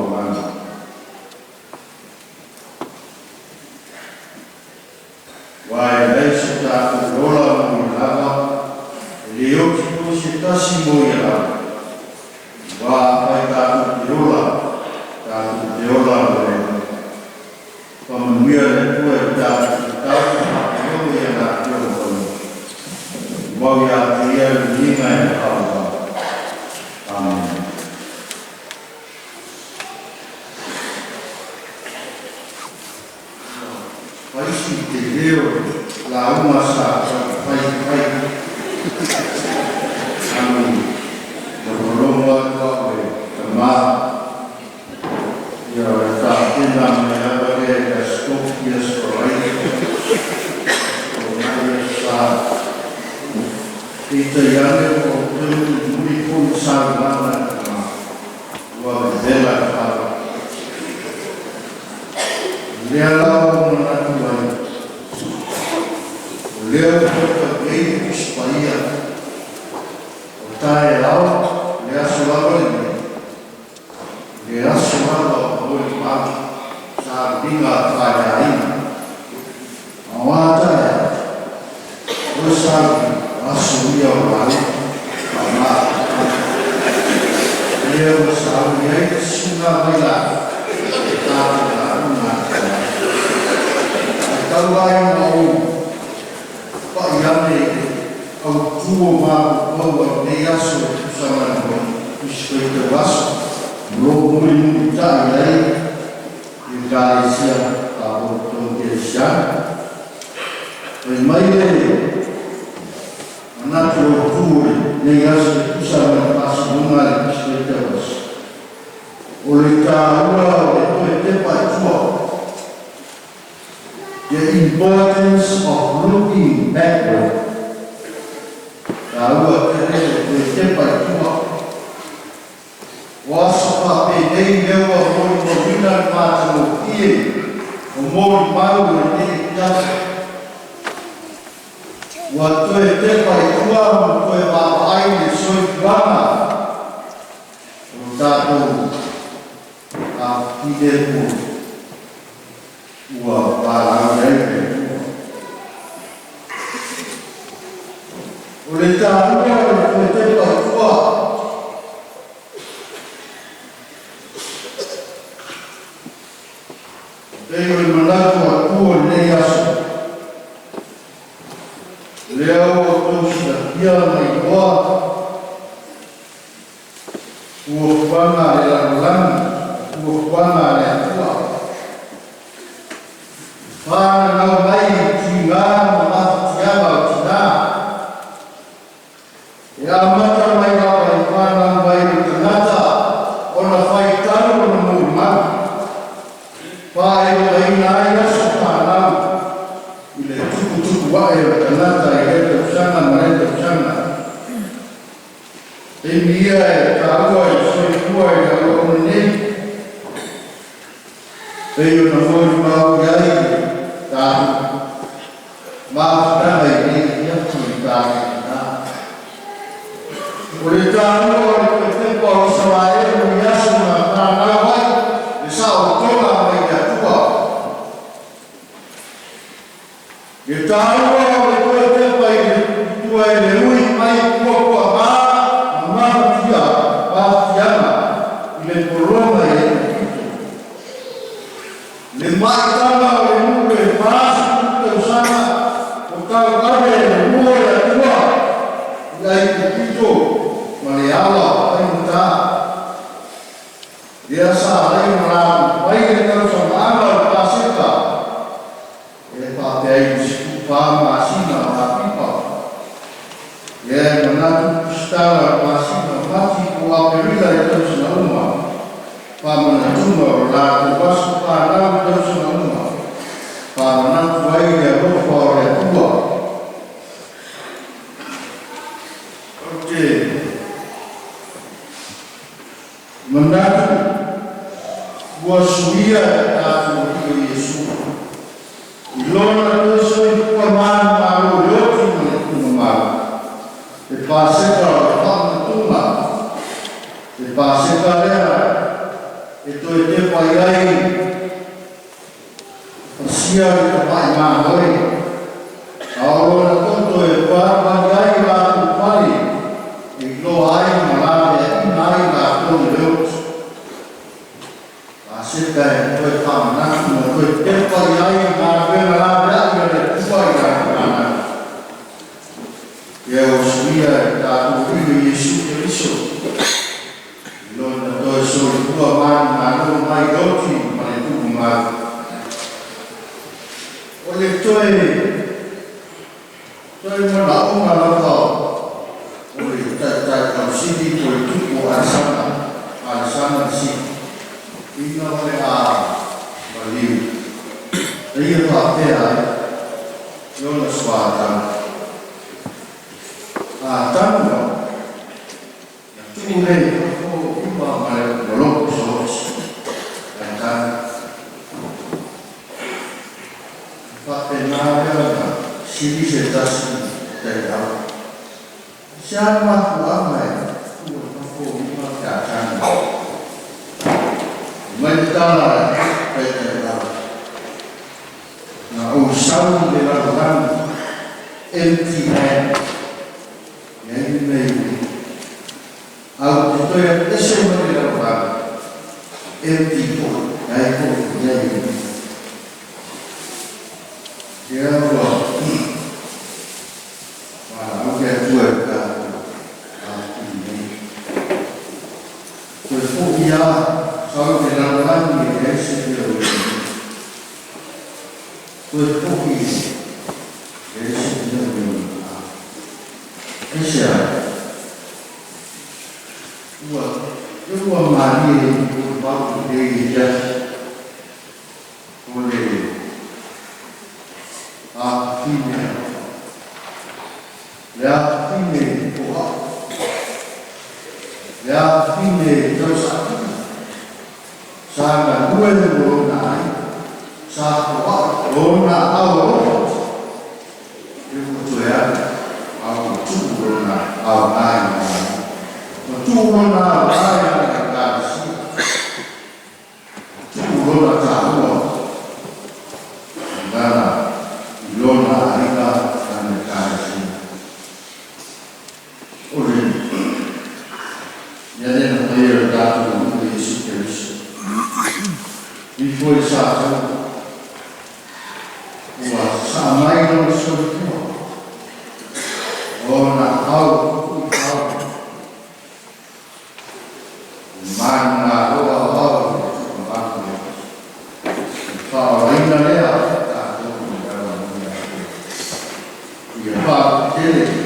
Wai sudah berolah mengelapa, liuk itu kita simbola. Wah kita berolah, kita berolah mereka. Pemenuhan itu adalah kita yang nak berolah. Mau yang dia lima yang Allah. Amin. Paisi terleu la masa pai kami berlomba kema ya tak kita mengabai skop ya sekolah kita yang itu pun sangat luar biasa. Dia lalu menantukan, dia berpergi supaya kita lalu dia selalu boleh mati saat tinggal pada ini. Awak saya bersama masuk dia balik karena dia bersama dia sudah banyak kita kalau yang mau Pak Yane au tua mau dia sama istilah was belum minta dari Indonesia atau Indonesia memang anak tua dia sama pas mengal istilah was oleh karena itu tempat tua. The importance of looking backward. Bahwa tempat tua, wasapa pedei dewa morinan macam ini, umur malu ini jasa. Waktu tempat tua, waktu bapa ini sulit banget. Untuk tidak pun. Wah, barang dari oleh karena kita bahwa dengan melakukan pun nias, lewat usaha dia membuat buah yang buah yang kuat. Para bayi tinggal maaf tinggal ya macam mereka para bayi ternyata orang faitan menumbuh para bayi naya sepanjang bila cukup wahai ternyata ia bersama mereka bersama ini kalau semua yang orang ini Ayo namun mau jadi maaf dah ini yang cerita kita. Oleh karena kita bahawa saya punya semua tāua o le koe te pai tua e le ui mai kua mā, mā tia, pātiana, i le korona e le maitanga o le nuke e pāsi kuta usanga o tau kare le mua e atua i ai kupito ma le ala ai mta ia sa ai mara pai e tau sa maanga o paseka e pāpe ai usiku pāma asina o pipa ia e manatu kustara pasina mati kua perila e tau sa uma pāmana tuma o la kuwasu pānau tau sa uma pāmana kuai e rofa o le tua manatu bua suia tātou o Iesu. I lona toso i kua māna mālo leoti ma le kuma mālo. E pāseka o le whakna tunga. E pāseka lea. E toi te pai ai. Pasia i te pai māhoi. Aorona tonto e pāpai ai rā kupari. E loa ai ma rāwe e inai rā tonu leoti. Paseka e koe whamanaki ma koe te pai ai ngā wena rāwe ai le kupai rā kāna. Ia o suia e tātou iwi Iesu Keriso. Lona toi so i kua māni ngā no mai oti ma le tuku mātu. O le toi mana o ngā lakau. O le tai kausidi koe tuku arsana si. Ina ole a waliu. E ia whapea ai. Iona swātana. A tanua. Ia tū rei kako ipa mai moloko sohosi. Ai tana. Whapena na siri se tasi te rau. Sia maku amai. Kua kako ipa te a tana. Mai tala kai te rau. Na o sau de la rau. Empty hand. Yang nei. Au te toia ese mai la rau. Empty po. Ai po nei. Ia wa. Au ke tua ka. Ko po ia sau te rauani e ese te oi. Koe poki e ese te oi. Ese a. Ua mani e kua papu te i jasi. Kole a kine. Le a kine poha. Le a kine tausa kine. Sanga nuele rona ai, sa koa rona au e kutuea au tu rona au ai ma tu rona au ai na kasi tu rona taua ngana rona ai na kasi ore ya ne na player datu no Iesu Keriso. E foi sábado. A mãe não sorriu. O Natal, o Natal. Mas na rua, o Natal. Fala, ainda é a e a parte dele.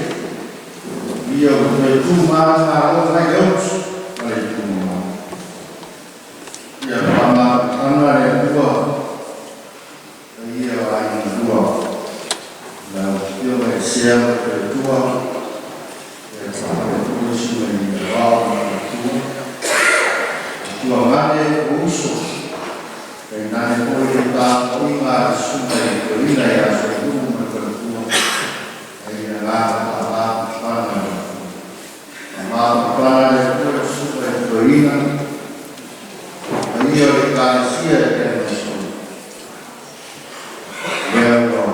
E eu fui tu mais na rua, vai eu. Vai tu mais. E a mama é boa. E eu ainda boa. Não, eu é céu, é tua. É para o curso, é igual, tua mãe é uso. É na depois uma suma de colina e a segunda cultura. É lá, para depois suma de colina. Aí eu carecia de questão. Eu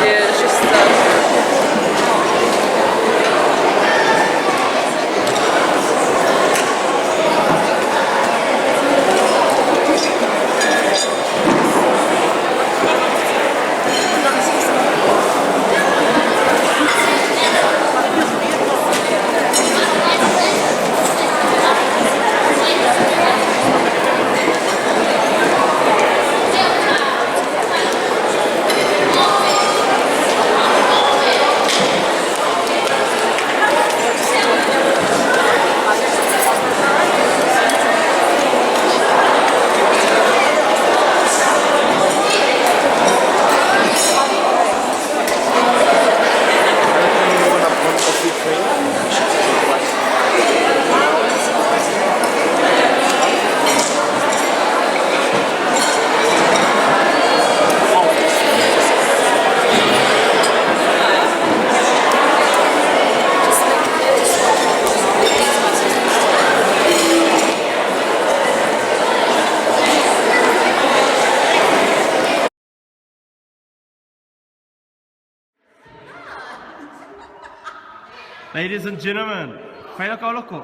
Yeah, it's just Ladies and gentlemen, whai loko loko.